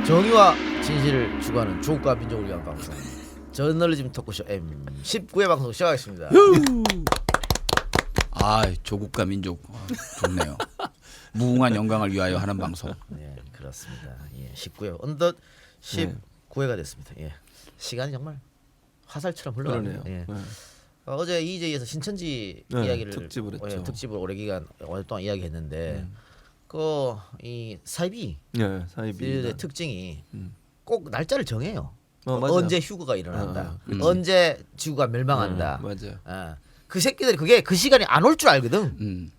정의와 진실을 추구하는 조국과 민족을 위한 방송 저널리즘 토크쇼 M19회 방송 시작하겠습니다. 아, 조국과 민족 좋네요. 무궁한 영광을 위하여 하는 방송. 네, 그렇습니다. 예, 19회 언덧 19회가 됐습니다. 예, 시간이 정말 화살처럼 흘러가네요. 예. 어제 EJ에서 신천지 이야기를 특집을 했죠. 특집을 오랫동안 이야기했는데 이 사이비 사이비 특징이 꼭 날짜를 정해요. 맞아요. 언제 휴거가 일어난다. 언제 지구가 멸망한다. 맞아요. 그 새끼들이 그게 그 시간이 안 올 줄 알거든.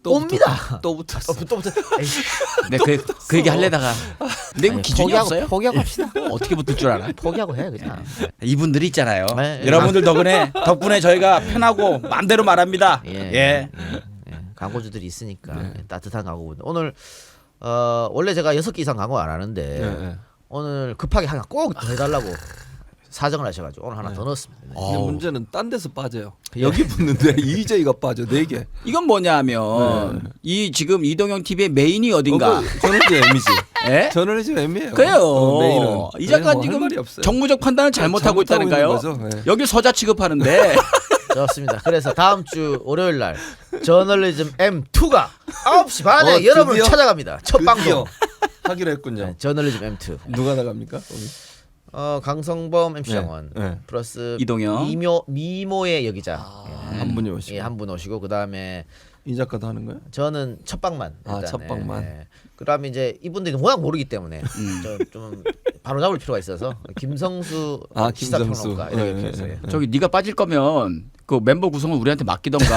옵니다. 또 붙었어. 또부터. 네, 그 얘기 하려다가 근데 이거 기준이 없어요? 포기하고 합시다. 어떻게 붙을 줄 알아? 포기하고 해 그냥. 이분들이 있잖아요. 네, 여러분들 덕분에 저희가 편하고 마음대로 말합니다. 예. 광고주들이 있으니까 따뜻한 광고. 오늘 원래 제가 6개 이상 광고 안 하는데 오늘 급하게 하나 꼭 해달라고 사정을 하셔가지고 오늘 하나 더 넣었습니다. 근데 문제는 딴 데서 빠져요. 여기 붙는데 EJ가 빠져 4개. 이건 뭐냐면 이 지금 이동형 TV의 메인이 어딘가? 저널리즘 M이지. 예? 저널리즘 M이에요. 그래요. 메인은. 이 작가 할 지금 말이 없어요. 정무적 판단을 잘못하고 있다니까요. 있는 거죠. 여길 서자 취급하는데 좋습니다. 그래서 다음 주 월요일 날 저널리즘 M2가 9시 반에 여러분을 드디어? 찾아갑니다. 첫 방송. 하기로 했군요. 저널리즘 M2. 누가 나갑니까? 강성범 MC 장원 네. 플러스 이동영. 미모의 여기자 한 분이 오시고. 한 분 오시고 그다음에 이 작가도 하는 거예요? 저는 첫 방만 일단, 첫 방만. 그다음에 이제 이분들이 워낙 모르기 때문에 좀 바로 잡을 필요가 있어서 김성수 시사평론가 이렇게 해서 저기 네가 빠질 거면 그 멤버 구성을 우리한테 맡기던가.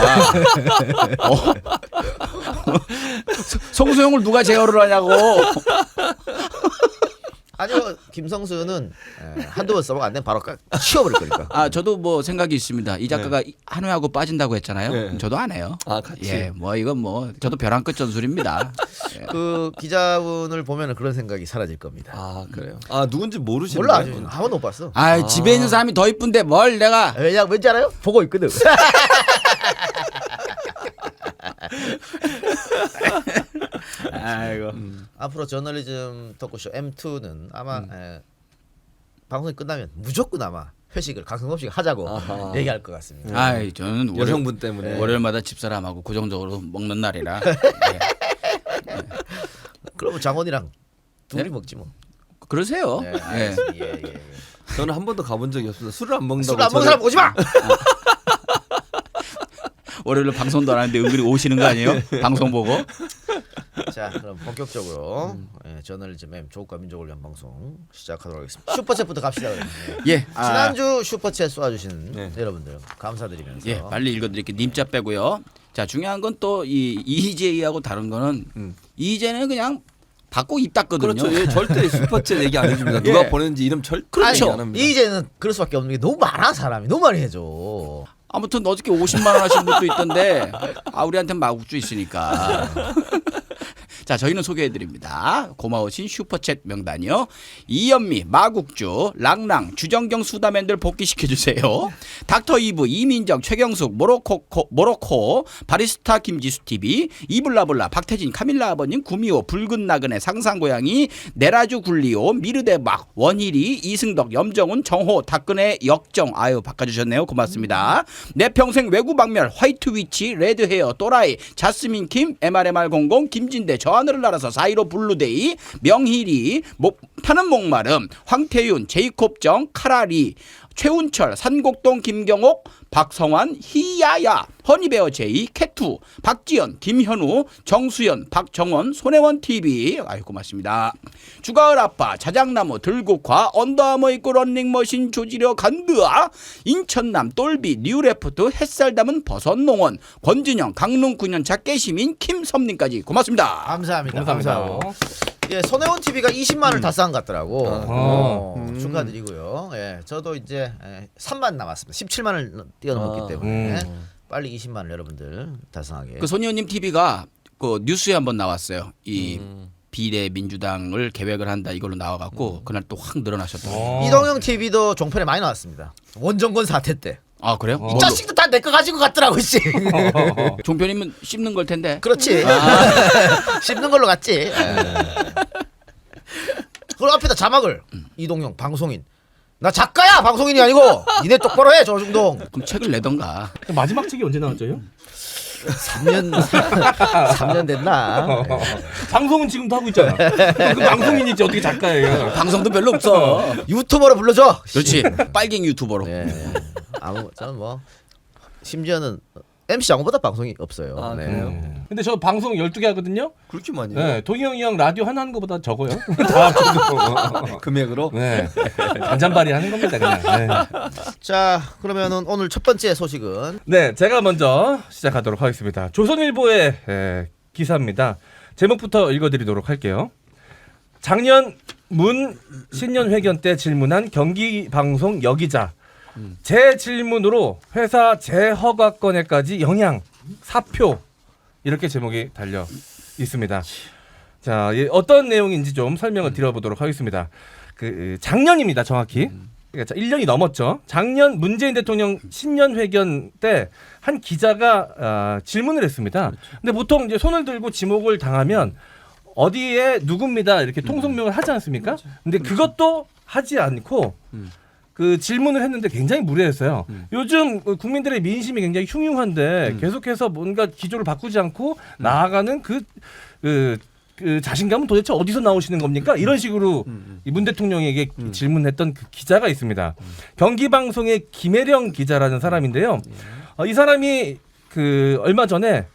송수영을 누가 제어를 하냐고. 아니요 김성수는 한두 번 써보고 안 되면 바로 치워버릴 거니까. 아 저도 뭐 생각이 있습니다. 이 작가가 한 회하고 빠진다고 했잖아요. 네. 저도 안 해요. 아 같이. 예, 뭐 이건 뭐 저도 벼랑 끝 전술입니다. 예. 그 기자분을 보면 그런 생각이 사라질 겁니다. 아 그래요. 아 누군지 모르시는 몰라 거예요? 아직 한 번도 못 봤어. 아 집에 있는 사람이 더 이쁜데 뭘 내가. 왜냐 왠지 알아요? 보고 있거든. 아이고. 앞으로 저널리즘 토크쇼 M2는 아마 방송이 끝나면 무조건 아마 회식을 강성범 씨가 하자고 얘기할 것 같습니다. 아이 저는 여성분 때문에. 월요일마다 집사람하고 고정적으로 먹는 날이라. 예. 그러면 장원이랑 둘이 네? 먹지 뭐. 그러세요. 네, 예. 알겠습니다. 예. 저는 한 번도 가본 적이 없어서 술을 안 먹는다고. 술 안 먹는 사람 오지 마. 월요일에 방송도 안 하는데 은근히 오시는 거 아니에요? 방송 보고. 자 그럼 본격적으로 저널리즘 M 조국과 민족을 위한 방송 시작하도록 하겠습니다. 슈퍼챗부터 갑시다. 그러면. 예. 지난주 슈퍼챗 쏘아주신 여러분들 감사드리면서 예, 빨리 읽어드릴게요. 님자 빼고요. 자, 중요한 건 또 이 EJ하고 다른 거는 EJ는 그냥 받고 입 닫거든요. 그렇죠. 예, 절대 슈퍼챗 얘기 안 해줍니다. 누가 예. 보냈는지 이름 절대 그렇죠. 안 합니다. 이제는 그럴 수밖에 없는 게 너무 많아 사람이 너무 많이 해줘. 아무튼 어저께 50만 원 하신 분도 있던데 우리한테는 마국주 있으니까. 자, 저희는 소개해드립니다. 고마우신 슈퍼챗 명단이요. 이연미, 마국주, 랑랑, 주정경 수다맨들 복귀시켜주세요. 닥터 이브, 이민정, 최경숙, 모로코, 바리스타 김지수TV, 이블라블라, 박태진, 카밀라 아버님, 구미호, 붉은 나그네, 상상고양이, 내라주 굴리오, 미르대박, 원희리, 이승덕, 염정훈, 정호, 닥근의 역정. 아유, 바꿔주셨네요. 고맙습니다. 내 평생 외구 방멸, 화이트 위치, 레드헤어, 또라이, 자스민 킴, MRMR00, 김진대, 저 하늘을 날아서 4.15 블루데이, 명희리, 타는 목마름, 황태윤, 제이콥정, 카라리, 최운철, 산곡동 김경옥, 박성환, 희야야, 허니베어 제이, 캐투, 박지연, 김현우, 정수연, 박정원, 손혜원TV. 아유 고맙습니다. 주가을 아빠, 자작나무, 들국화, 언더아머 입고 런닝머신 조지려 간드아, 인천남 똘비, 뉴레프트, 햇살 담은 버섯농원, 권진영, 강릉 9년차 깨시민, 김섬님까지 고맙습니다. 감사합니다. 감사하고. 예, 손혜원 TV가 20만을 달성한 것 같더라고. 축하드리고요. 예, 저도 이제 3만 남았습니다. 17만을 뛰어넘었기 때문에 빨리 20만을 여러분들 달성하게. 그 손희원님 TV가 그 뉴스에 한번 나왔어요. 이 비례민주당을 계획을 한다 이걸로 나와갖고 그날 또 확 늘어나셨더라고요. 이동영 TV도 종편에 많이 나왔습니다. 원정권 사태 때. 아 그래요? 이 자식도 다 내 거 가지고 갔더라고 씨. 종편이면 씹는 걸 텐데. 그렇지. 씹는 걸로 갔지. 그리고 앞에다 자막을 이동형 방송인. 나 작가야 방송인이 아니고 니네 똑바로 해 조중동. 그럼 책을 내던가. 마지막 책이 언제 나왔죠? 3년 됐나? 방송은 지금도 하고 있잖아. 그 방송인이지 어떻게 작가예요? 방송도 별로 없어. 유튜버로 불러줘. 그렇지. 빨갱 유튜버로. 예. 아무 저는 뭐 심지어는 MC 장호보다 방송이 없어요. 아, 네. 그래요? 근데 저 방송 12개 하거든요. 그렇게 많이 해요? 네, 동영이 형 라디오 하나 하는 것보다 적어요. 다 합쳐도. 금액으로? 네. 잔잔바리 하는 겁니다, 그냥. 네. 자 그러면은 오늘 첫 번째 소식은 네, 제가 먼저 시작하도록 하겠습니다. 조선일보의 기사입니다. 제목부터 읽어드리도록 할게요. 작년 문 신년회견 때 질문한 경기방송 여기자 제 질문으로 회사 재허가권에까지 영향 사표 이렇게 제목이 달려 있습니다. 자, 어떤 내용인지 좀 설명을 드려보도록 하겠습니다. 그 작년입니다, 정확히. 그러니까 1년이 넘었죠. 작년 문재인 대통령 신년회견 때 한 기자가 질문을 했습니다. 근데 보통 이제 손을 들고 지목을 당하면 어디에 누굽니다 이렇게 통성명을 하지 않습니까? 근데 그것도 하지 않고 그 질문을 했는데 굉장히 무례했어요. 요즘 국민들의 민심이 굉장히 흉흉한데 계속해서 뭔가 기조를 바꾸지 않고 나아가는 그 자신감은 도대체 어디서 나오시는 겁니까? 이런 식으로 이 문 대통령에게 질문했던 그 기자가 있습니다. 경기방송의 김혜령 기자라는 사람인데요. 이 사람이 그 얼마 전에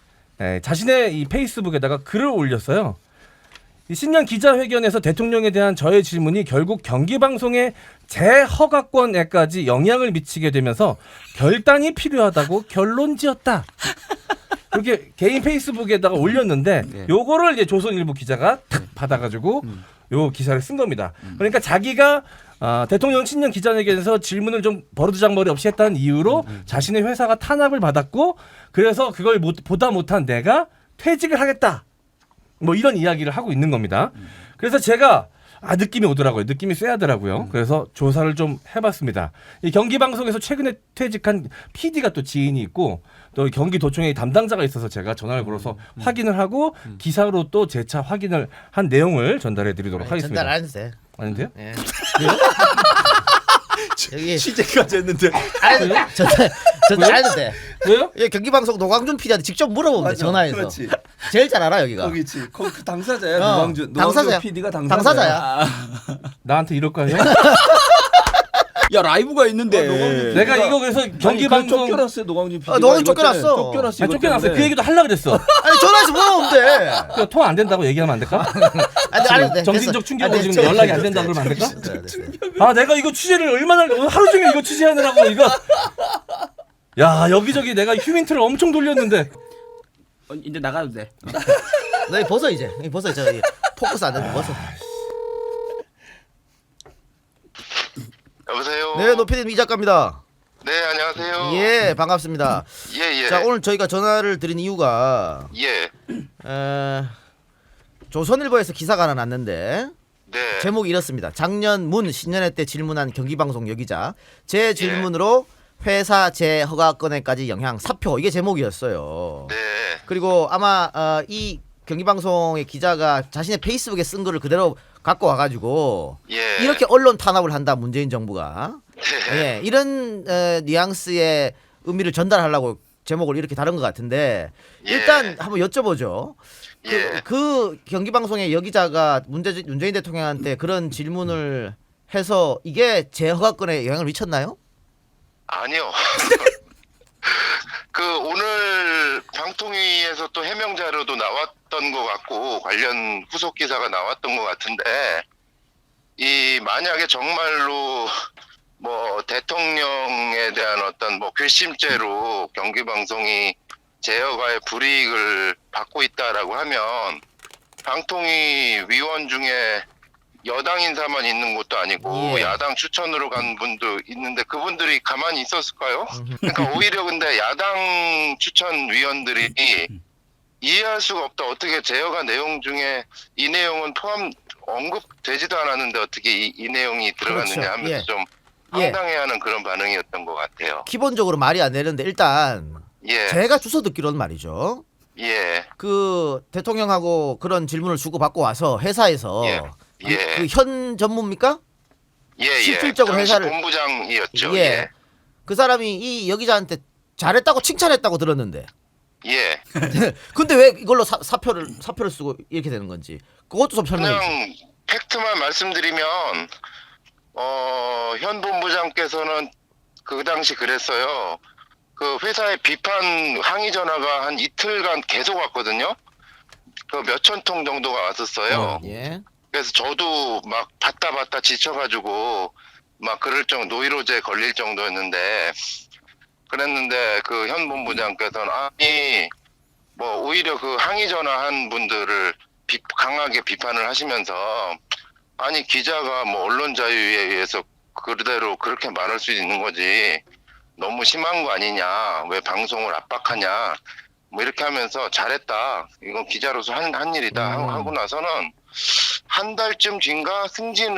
자신의 이 페이스북에다가 글을 올렸어요. 이 신년 기자회견에서 대통령에 대한 저의 질문이 결국 경기방송의 재허가권에까지 영향을 미치게 되면서 결단이 필요하다고 결론지었다. 이렇게 개인 페이스북에다가 올렸는데 요거를 이제 조선일보 기자가 탁 받아가지고 요 기사를 쓴 겁니다. 그러니까 자기가 대통령 신년 기자회견에서 질문을 좀 버르장머리 없이 했다는 이유로 자신의 회사가 탄압을 받았고 그래서 그걸 보다 못한 내가 퇴직을 하겠다. 뭐 이런 이야기를 하고 있는 겁니다. 그래서 제가 느낌이 오더라고요. 느낌이 쎄하더라고요. 그래서 조사를 좀 해봤습니다. 이 경기방송에서 최근에 퇴직한 PD가 또 지인이 있고 또 경기도청의 담당자가 있어서 제가 전화를 걸어서 확인을 하고 기사로 또 재차 확인을 한 내용을 전달해드리도록 하겠습니다. 전달 안 해도 돼. 아닌데요? 예. 여기 취재까지 했는데. 전달 안 해도 돼. 왜요? 예, 경기방송 노광준 PD한테 직접 물어보면 돼. 맞아. 전화해서. 그렇지. 제일 잘 알아 여기가. 거기지. 그 당사자야. 어, 노광준. 당사자야. PD가 당사자야. 나한테 이럴까요? 야 라이브가 있는데. 노광준 내가 PD가 이거 그래서 아니, 경기방송 쫓겨났어요. 노광준 PD가. 노광준 쫓겨났어. 쫓겨났어. 쫓겨났어요. 그 얘기도 하려고 그랬어. 아니 전화해서 물어보면 돼. 통 안 된다고 얘기하면 안 될까? 아니, 안 해도 돼. 정신적 됐어. 충격으로 아니, 지금 연락이 안 된다 그러면 안 될까? 내가 이거 취재를 얼마나 하루 종일 이거 취재하느라고 이거 야 여기저기 내가 휴민트를 엄청 돌렸는데 이제 나가도 돼. 너 벗어 이제. 벗어 이제. 포커스 안 되는 벗어. 여보세요. 네, 노피디 이 작가입니다. 네, 안녕하세요. 예, 반갑습니다. 예. 자, 오늘 저희가 전화를 드린 이유가 예. 조선일보에서 기사가 하나 났는데 네. 제목이 이렇습니다. 작년 문 신년회 때 질문한 경기방송 여기자 제 질문으로 회사 재허가권에까지 영향 사표 이게 제목이었어요. 네. 그리고 아마 이 경기방송의 기자가 자신의 페이스북에 쓴 거를 그대로 갖고 와가지고 예. 이렇게 언론 탄압을 한다 문재인 정부가 네. 예, 이런 뉘앙스의 의미를 전달하려고 제목을 이렇게 다른 것 같은데 일단 한번 여쭤보죠. 예. 그 경기방송의 여기자가 문재인 대통령한테 그런 질문을 해서 이게 재허가권에 영향을 미쳤나요? 아니요. 그 오늘 방통위에서 또 해명 자료도 나왔던 것 같고 관련 후속 기사가 나왔던 것 같은데 이 만약에 정말로 뭐 대통령에 대한 어떤 뭐 괘씸죄로 경기방송이 재허가의 불이익을 받고 있다라고 하면 방통위 위원 중에 여당 인사만 있는 것도 아니고 예. 야당 추천으로 간 분도 있는데 그분들이 가만히 있었을까요? 그러니까 오히려 근데 야당 추천 위원들이 이해할 수가 없다. 어떻게 재허가 내용 중에 이 내용은 언급되지도 않았는데 어떻게 이 내용이 들어갔느냐 그렇죠. 하면서 예. 좀 예. 황당해하는 그런 반응이었던 것 같아요. 기본적으로 말이 안 되는데 일단 예, 제가 주워 듣기로는 말이죠. 예, 그 대통령하고 그런 질문을 주고 받고 와서 회사에서 예. 예. 그 현 전무입니까? 예. 실질적으로 당시 회사를 본부장이었죠. 예. 예. 그 사람이 이 여기자한테 잘했다고 칭찬했다고 들었는데. 예. 근데 왜 이걸로 사표를 쓰고 이렇게 되는 건지 그것도 좀 설명해 주세요. 그냥 팩트만 말씀드리면 현 본부장께서는 그 당시 그랬어요. 그 회사에 비판 항의 전화가 한 이틀간 계속 왔거든요. 그 몇천 통 정도가 왔었어요. 예. 그래서 저도 막 받다 지쳐가지고 막 그럴 정도 노이로제 걸릴 정도였는데 그랬는데 그 현 본부장께서는 아니 뭐 오히려 그 항의 전화한 분들을 강하게 비판을 하시면서 아니 기자가 뭐 언론 자유에 의해서 그대로 그렇게 말할 수 있는 거지 너무 심한 거 아니냐 왜 방송을 압박하냐 뭐 이렇게 하면서 잘했다 이건 기자로서 한 일이다 하고 나서는 한 달쯤 뒤인가 승진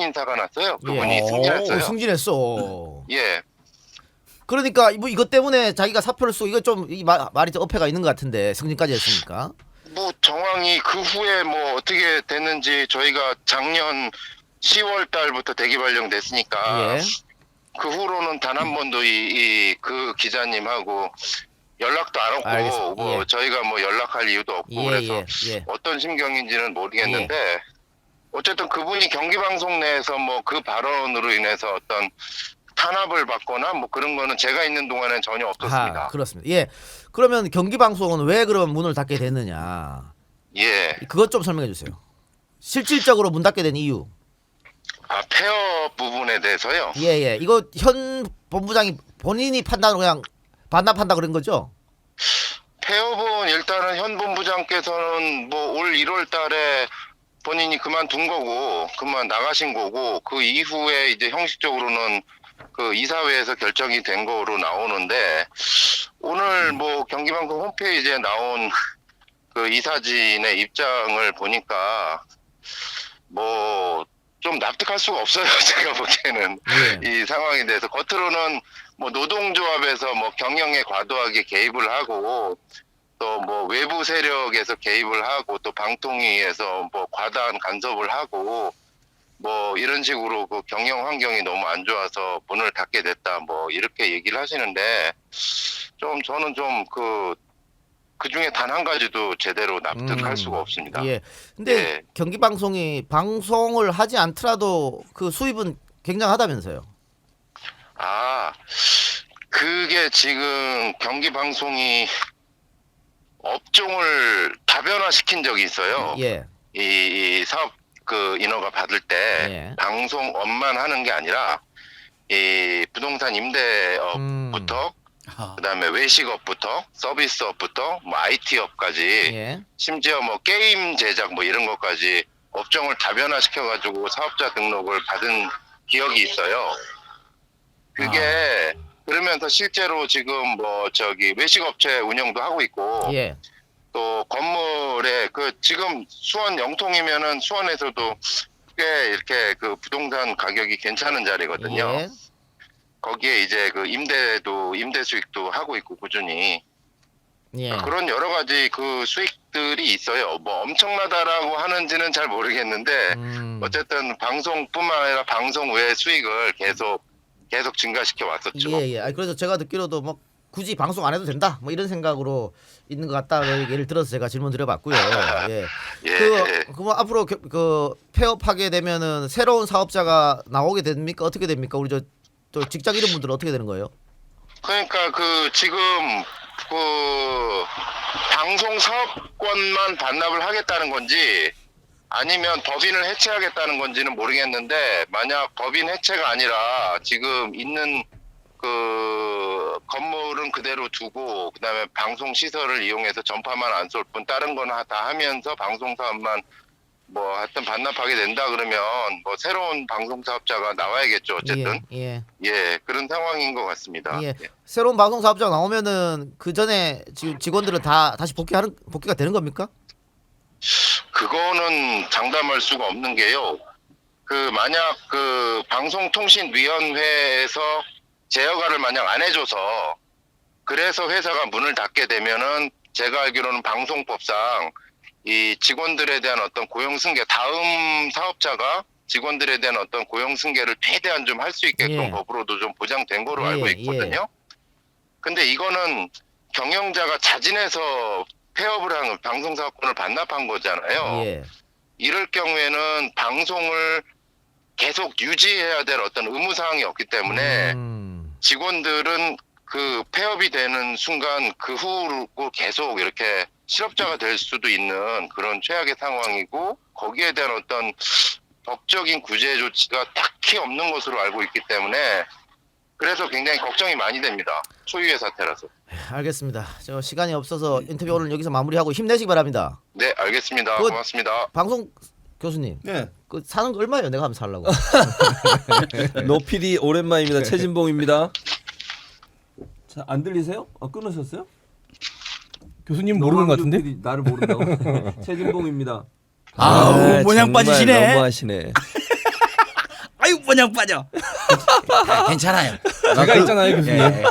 인사가 났어요. 그분이 승진했어요. 승진했어. 예. 그러니까 뭐 이것 때문에 자기가 사표를 쓰고 이거 좀 이 말이 좀 어폐가 있는 것 같은데 승진까지 했으니까. 뭐 정황이 그 후에 뭐 어떻게 됐는지 저희가 작년 10월 달부터 대기 발령됐으니까 예. 그 후로는 단 한 번도 그 기자님하고 연락도 안 했고 알겠습니다. 뭐 예. 저희가 뭐 연락할 이유도 없고 그래서 예. 어떤 심경인지는 모르겠는데 어쨌든 그분이 경기방송 내에서 뭐 그 발언으로 인해서 어떤 탄압을 받거나 뭐 그런 거는 제가 있는 동안엔 전혀 없었습니다. 그렇습니다. 예. 그러면 경기 방송은 왜 그러면 문을 닫게 됐느냐? 예. 그것 좀 설명해 주세요. 실질적으로 문 닫게 된 이유. 폐업 부분에 대해서요. 예. 이거 현 본부장이 본인이 판단을 그냥 반납한다 그런 거죠? 폐업은 일단은 현 본부장께서는 뭐 올 1월 달에 본인이 그만둔 거고 그만 나가신 거고 그 이후에 이제 형식적으로는 그 이사회에서 결정이 된 거로 나오는데 오늘 뭐 경기방송 홈페이지에 나온 그 이사진의 입장을 보니까 뭐 좀 납득할 수가 없어요. 제가 보기에는 이 상황에 대해서 겉으로는 뭐 노동조합에서 뭐 경영에 과도하게 개입을 하고 또 뭐 외부 세력에서 개입을 하고 또 방통위에서 뭐 과다한 간섭을 하고 뭐 이런 식으로 그 경영 환경이 너무 안 좋아서 문을 닫게 됐다 뭐 이렇게 얘기를 하시는데 좀 저는 좀 그 중에 단 한 가지도 제대로 납득할 수가 없습니다. 예. 근데 예. 경기 방송이 방송을 하지 않더라도 그 수입은 굉장하다면서요. 아, 그게 지금 경기 방송이 업종을 다변화시킨 적이 있어요. 예. 이 사업 그 인허가 받을 때 예. 방송업만 하는 게 아니라 이 부동산 임대업부터 그다음에 외식업부터 서비스업부터 뭐 IT업까지 예. 심지어 뭐 게임 제작 뭐 이런 것까지 업종을 다변화시켜 가지고 사업자 등록을 받은 기억이 있어요. 그게 그러면서 실제로 지금 뭐 저기 외식업체 운영도 하고 있고 예. 또 건물에 그 지금 수원 영통이면은 수원에서도 꽤 이렇게 그 부동산 가격이 괜찮은 자리거든요. 예. 거기에 이제 그 임대 수익도 하고 있고 꾸준히 예. 그런 여러 가지 그 수익들이 있어요. 뭐 엄청나다라고 하는지는 잘 모르겠는데 어쨌든 방송뿐만 아니라 방송 외 수익을 계속 증가시켜 왔었죠. 예. 아니, 그래서 제가 듣기로도 뭐 굳이 방송 안 해도 된다 뭐 이런 생각으로 있는 것 같다 예를 들어서 제가 질문 드려봤고요. 예. 예. 그뭐 앞으로 그 폐업하게 되면은 새로운 사업자가 나오게 됩니까? 어떻게 됩니까? 우리 또 직장 이런 분들은 어떻게 되는 거예요? 그러니까 그 지금 그 방송 사업권만 반납을 하겠다는 건지 아니면 법인을 해체하겠다는 건지는 모르겠는데 만약 법인 해체가 아니라 지금 있는 그 건물은 그대로 두고 그다음에 방송 시설을 이용해서 전파만 안 쏠 뿐 다른 거는 다 하면서 방송 사업만 뭐 하여튼 반납하게 된다 그러면 뭐 새로운 방송 사업자가 나와야겠죠. 어쨌든 예. 그런 상황인 것 같습니다. 예. 새로운 방송 사업자가 나오면은 그 전에 직원들은 다 다시 복귀가 되는 겁니까? 그거는 장담할 수가 없는 게요. 그 만약 그 방송통신위원회에서 재허가를 만약 안 해줘서 그래서 회사가 문을 닫게 되면은 제가 알기로는 방송법상 이 직원들에 대한 어떤 고용 승계, 다음 사업자가 직원들에 대한 어떤 고용 승계를 최대한 좀 할 수 있게끔 예. 법으로도 좀 보장된 거로 예, 알고 예. 있거든요. 근데 이거는 경영자가 자진해서 폐업을 한 방송사업권을 반납한 거잖아요. 예. 이럴 경우에는 방송을 계속 유지해야 될 어떤 의무사항이 없기 때문에 직원들은 그 폐업이 되는 순간 그 후로 계속 이렇게 실업자가 될 수도 있는 그런 최악의 상황이고, 거기에 대한 어떤 법적인 구제 조치가 딱히 없는 것으로 알고 있기 때문에 그래서 굉장히 걱정이 많이 됩니다. 초유의 사태라서. 알겠습니다. 저 시간이 없어서 인터뷰 오늘 여기서 마무리하고 힘내시기 바랍니다. 네, 알겠습니다. 그- 고맙습니다. 방송 교수님, 네. 그 사는 거 얼마예요? 내가 한번 살라고. 노피디 오랜만입니다. 최진봉입니다. 자, 안 들리세요? 끊으셨어요? 교수님 모르는 것 같은데? 노피디 나를 모른다고. 최진봉입니다. 아우, 모양 정말 빠지시네. 너무하시네. 아유 모양 빠져. 괜찮아요. 제가 있잖아요, 교수님. 예,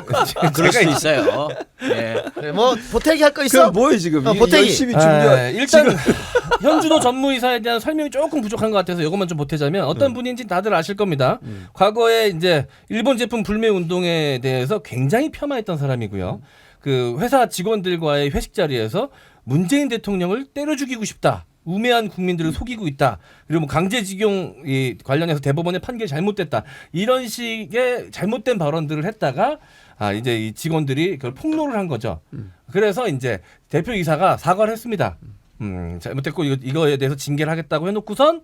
그럴 수 있어요. 예. 그래, 뭐 보태기 할 거 그 있어? 뭐예요 지금? 보태기. 열심히 준비한. 일단 현준호 전무이사에 대한 설명이 조금 부족한 것 같아서 이것만 좀 보태자면 어떤 분인지 다들 아실 겁니다. 과거에 이제 일본 제품 불매 운동에 대해서 굉장히 폄하했던 사람이고요. 그 회사 직원들과의 회식 자리에서 문재인 대통령을 때려 죽이고 싶다. 우매한 국민들을 속이고 있다. 그리고 뭐 강제징용 관련해서 대법원의 판결이 잘못됐다. 이런 식의 잘못된 발언들을 했다가 이제 이 직원들이 그걸 폭로를 한 거죠. 그래서 이제 대표이사가 사과를 했습니다. 잘못됐고 이거에 대해서 징계를 하겠다고 해놓고선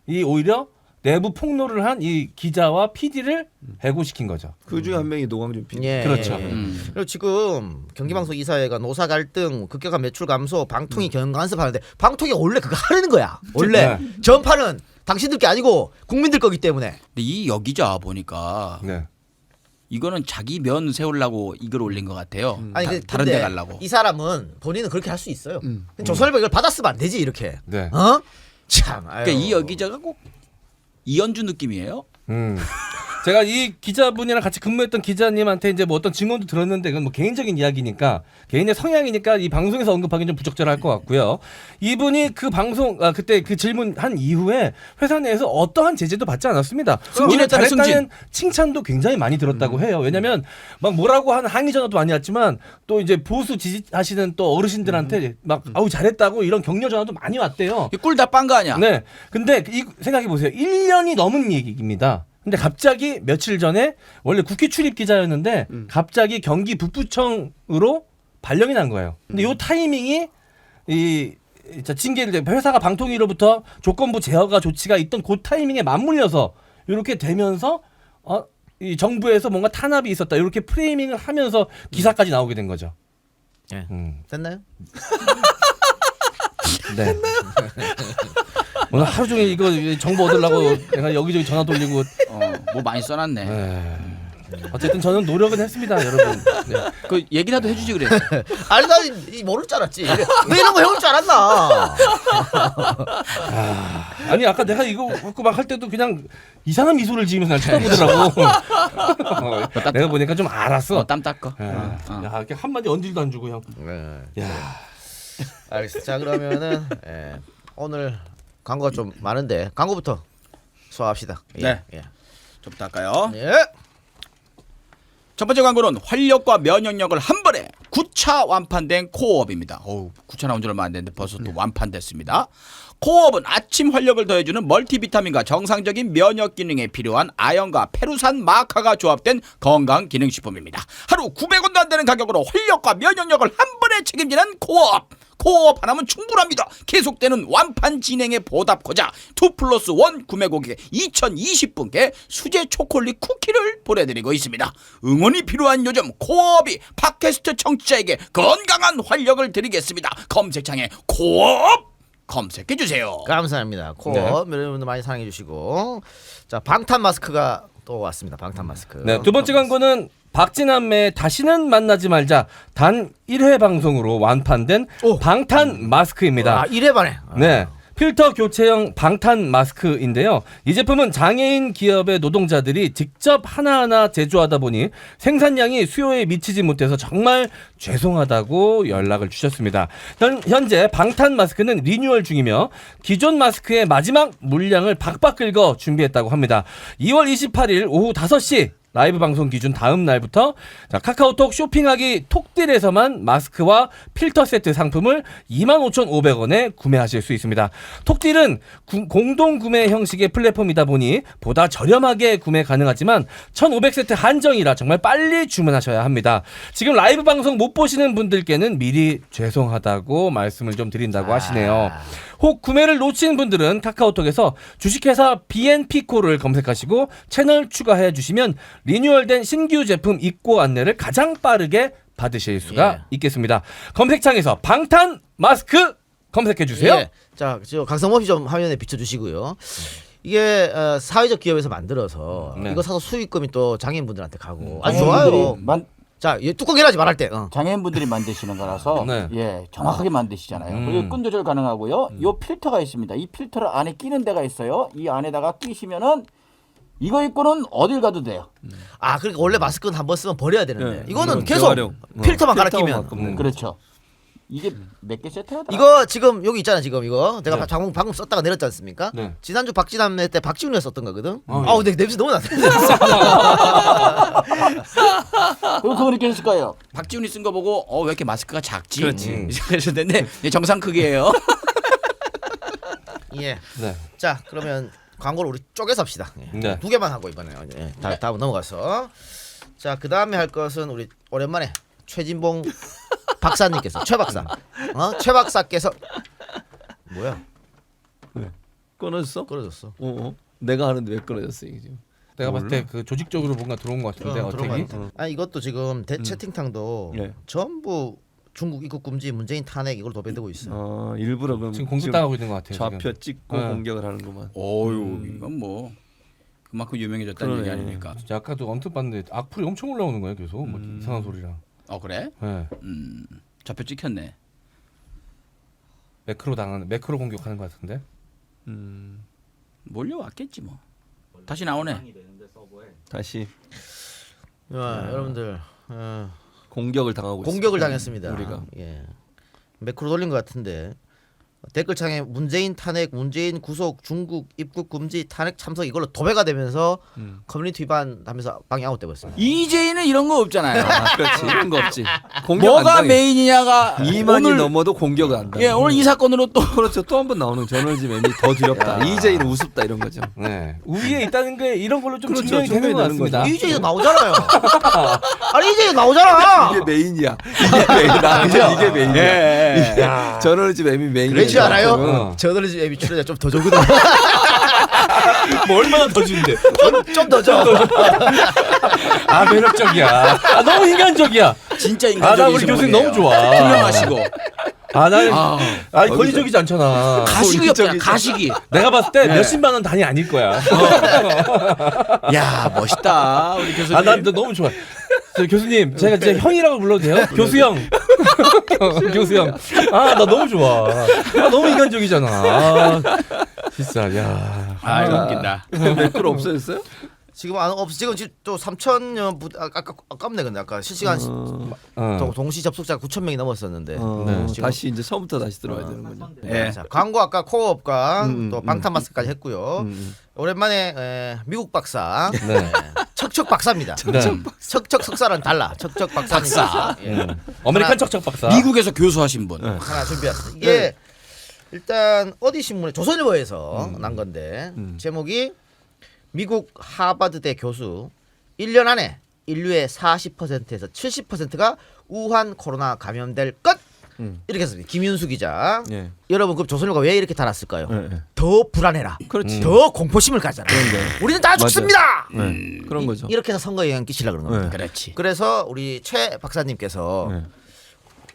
이 오히려 내부 폭로를 한 이 기자와 PD를 해고시킨 거죠. 그 중에 한 명이 노광준 PD. 예, 그렇죠. 예. 그리고 지금 경기방송 이사회가 노사 갈등, 급격한 매출 감소, 방통위 경영 간섭하는데 방통위 원래 그거 하는 거야. 원래 네. 전파는 당신들 게 아니고 국민들 거기 때문에. 근데 이 여기자 보니까 네. 이거는 자기 면 세우려고 이걸 올린 것 같아요. 아니 다른 데 근데 가려고. 이 사람은 본인은 그렇게 할 수 있어요. 조선일보 이걸 받았으면 안 되지 이렇게. 네. 어? 참. 아유. 그러니까 이 여기자가 꼭 이현주 느낌이에요. 제가 이 기자분이랑 같이 근무했던 기자님한테 이제 뭐 어떤 증언도 들었는데 그건 뭐 개인적인 이야기니까 개인의 성향이니까 이 방송에서 언급하기 좀 부적절할 것 같고요. 이분이 그 방송 그때 그 질문한 이후에 회사 내에서 어떠한 제재도 받지 않았습니다. 승진했다는 잘했다는 칭찬도 굉장히 많이 들었다고 해요. 왜냐하면 막 뭐라고 하는 항의 전화도 많이 왔지만 또 이제 보수 지지하시는 또 어르신들한테 막 아우 잘했다고 이런 격려 전화도 많이 왔대요. 꿀 다 빤 거 아니야? 네. 근데 생각해 보세요. 1년이 넘은 얘기입니다. 근데 갑자기 며칠 전에 원래 국회 출입 기자였는데 갑자기 경기 북부청으로 발령이 난 거예요. 근데 요 타이밍이 징계를 회사가 방통위로부터 조건부 제어가 조치가 있던 그 타이밍에 맞물려서 이렇게 되면서 이 정부에서 뭔가 탄압이 있었다. 이렇게 프레이밍을 하면서 기사까지 나오게 된 거죠. 예. 됐나요? 네. 오늘 하루 종일 이거 정보 얻으려고 내가 여기저기 전화 돌리고 뭐 많이 써놨네. 어쨌든 저는 노력은 했습니다, 여러분. 네. 그 얘기라도 해주지 그래. 아니 나 모를 줄 알았지. 너 이런 거 해올 줄 알았나? 아니 아까 내가 이거 갖고 막 할 때도 그냥 이상한 미소를 지으면서 날 쳐다보더라고. 내가 보니까 좀 알았어. 땀 닦어. 야, 이렇게 한마디 언질도 안 주고 형. 네. 야, 알겠습니다. 자 그러면은 오늘 광고가 좀 많은데 광고부터 소화합시다. 예. 네. 예. 좀 닦아요. 예. 첫 번째 광고는 활력과 면역력을 한 번에 9차 완판된 코어업입니다. 어우, 9차 나온 지 얼마 안 됐는데 벌써 또 완판됐습니다. 코어업은 아침 활력을 더해주는 멀티비타민과 정상적인 면역 기능에 필요한 아연과 페루산 마카가 조합된 건강 기능식품입니다. 하루 900원도 안 되는 가격으로 활력과 면역력을 한 번에 책임지는 코어업. 코어업 하나면 충분합니다. 계속되는 완판 진행에 보답하자 2+1 구매 고객 2020분께 수제 초콜릿 쿠키를 보내드리고 있습니다. 응원이 필요한 요즘 코어업이 팟캐스트 청취자에게 건강한 활력을 드리겠습니다. 검색창에 코어업 검색해 주세요. 감사합니다. 코어 여러분들 많이 사랑해 주시고 자 방탄 마스크가 또 왔습니다. 방탄 마스크. 네, 두 번째 광고는 박진남의 다시는 만나지 말자 단 1회 방송으로 완판된 방탄 마스크입니다. 1회 반에. 네. 필터 교체형 방탄 마스크인데요. 이 제품은 장애인 기업의 노동자들이 직접 하나하나 제조하다 보니 생산량이 수요에 미치지 못해서 정말 죄송하다고 연락을 주셨습니다. 현재 방탄 마스크는 리뉴얼 중이며 기존 마스크의 마지막 물량을 박박 긁어 준비했다고 합니다. 2월 28일 오후 5시 라이브 방송 기준 다음 날부터 카카오톡 쇼핑하기 톡딜에서만 마스크와 필터 세트 상품을 25,500원에 구매하실 수 있습니다. 톡딜은 공동 구매 형식의 플랫폼이다 보니 보다 저렴하게 구매 가능하지만 1,500세트 한정이라 정말 빨리 주문하셔야 합니다. 지금 라이브 방송 못 보시는 분들께는 미리 죄송하다고 말씀을 좀 드린다고 하시네요. 혹 구매를 놓친 분들은 카카오톡에서 주식회사 BNP코를 검색하시고 채널 추가해 주시면 리뉴얼된 신규 제품 입고 안내를 가장 빠르게 받으실 수가 있겠습니다. 검색창에서 방탄 마스크 검색해 주세요. 예. 자, 저 강성범 씨 좀 화면에 비춰주시고요. 이게 사회적 기업에서 만들어서 이거 사서 수익금이 또 장애인분들한테 가고 아주 좋아요. 자, 뚜껑 열하지 말할 때. 장애인분들이 만드시는 거라서 네. 예 정확하게 만드시잖아요. 그리고 끈 조절 가능하고요. 요 필터가 있습니다. 이 필터를 안에 끼는 데가 있어요. 이 안에다가 끼시면은 이거 입고는 어딜 가도 돼요. 아, 그러니까 원래 마스크는 한 번 쓰면 버려야 되는데 네, 이거는 이건 계속 재활용. 필터만 갈아 필터만 끼면. 그렇죠. 이게 몇 개 세트야? 이거 지금 여기 있잖아. 지금 이거 내가 방금 썼다가 내렸지 않습니까? 네. 지난주 박진남 때 박지훈이가 썼던 거거든. 아, 아우, 내 냄새 너무 나네. 그거 이렇게 했을 거예요. 박지훈이 쓴 거 보고 왜 이렇게 마스크가 작지? 그렇지. 그랬는데 정상 크기예요. 예. 네. 자, 그러면 광고를 우리 쪼개서 합시다. 예. 네. 두 개만 하고 이번에 다음 넘어가서. 자, 그 다음에 할 것은 우리 오랜만에 최진봉 박사님께서 최 박사께서 뭐야? 끊어졌어? 끊어졌어. 내가 하는데 왜 끊어졌어 이게 지금? 내가 봤을 때 그 조직적으로 뭔가 들어온 것 같은데 어떻게? 아니, 이것도 지금 채팅창도 예. 전부 중국 입국 금지, 문재인 탄핵 이걸 도배되고 있어. 일부러 그럼 지금 공격당하고 있는 것 같아요. 좌표 지금. 찍고 네. 공격을 하는구만. 어유 이건 뭐 그만큼 유명해졌다는 그러네. 얘기 아닙니까? 진짜 아까도 언뜻 봤는데 악플이 엄청 올라오는 거예요. 계속 뭐 이상한 소리랑. 그래? 네. 좌표 찍혔네. 매크로 공격하는 것 같은데. 몰려왔겠지 뭐. 다시 나오네. 다시 여러분들 공격을 당하고 공격을 있어. 당했습니다. 우리가. 예. 매크로 돌린 것 같은데 댓글창에 문재인 탄핵, 문재인 구속, 중국 입국 금지, 탄핵 참석 이걸로 도배가 되면서 커뮤니티 위반하면서 방이 아웃되고 있습니다. 이재인은 이런 거 없잖아요. 그렇지 이런 거 없지. 공격 뭐가 안 당해. 메인이냐가 2만이 오늘 넘어도 공격을 안 당해. 오늘 이 사건으로 또 그렇죠. 또 한 번 나오는 저널리즘 M이 더 두렵다. 이재인은 우습다 이런 거죠. 네. 우위에 있다는 게 이런 걸로 좀 그렇죠. 증명이 되는 것 증명이 되는 같습니다. 이재도 나오잖아요. 아니, 이재도 나오잖아. 이게 메인이야. 이게 메인이야. 이게 메인이야. 저널리즘 M이 메인이야. 그렇지 않아요? 어. 저널리즘 앱이 출연자 좀 더 적거든. 뭐 얼마나 더 준대? 좀 더 줘. 아 매력적이야. 아 너무 인간적이야. 진짜 나 인간적인 우리 교수님 너무 좋아. 투명하시고 아 나는 아니 거기서- 권위적이지 않잖아. 가식이 없잖아. 가식이. 내가 봤을 때 몇십만 원 단위 아닐 거야. 야 멋있다 우리 교수님. 아 난 너무 좋아. 저 교수님 제가 진짜 형이라고 불러도 돼요? 교수형. 교수형. 아 나 너무 좋아. 아, 너무 인간적이잖아. 아, 진짜 야. 아 이거 웃긴다. 매크로 없어졌어요? 지금 지금 또 3,000년 아깝네. 근데 아까 실시간 동시 접속자 9,000명이 넘었었는데. 네. 지금 다시 이제 처음부터 다시 들어와야 되는군요. 네. 자, 광고 아까 코어업과 또 방탄 마스크까지 했고요. 오랜만에 미국 박사, 네. 척척 박사입니다. 네. 척척 석사랑 달라. 척척 박사님. 박사. 예. 아메리칸 척척 박사. 미국에서 교수하신 분. 하나 준비했습니다. 이게 일단 어디 신문에 조선일보에서 난 건데 제목이 미국 하버드대 교수 1년 안에 인류의 40%에서 70%가 우한 코로나 감염될 것 이렇게 했습니다. 김윤수 기자. 예. 여러분 그럼 조선일보가 왜 이렇게 달았을까요? 예. 더 불안해라. 그렇지. 더 공포심을 가져라. 우리는 다 맞아요. 죽습니다. 그런 거죠. 이렇게 해서 선거에 영향 끼치려고 그런 겁니다. 그렇지. 그래서 우리 최 박사님께서 네.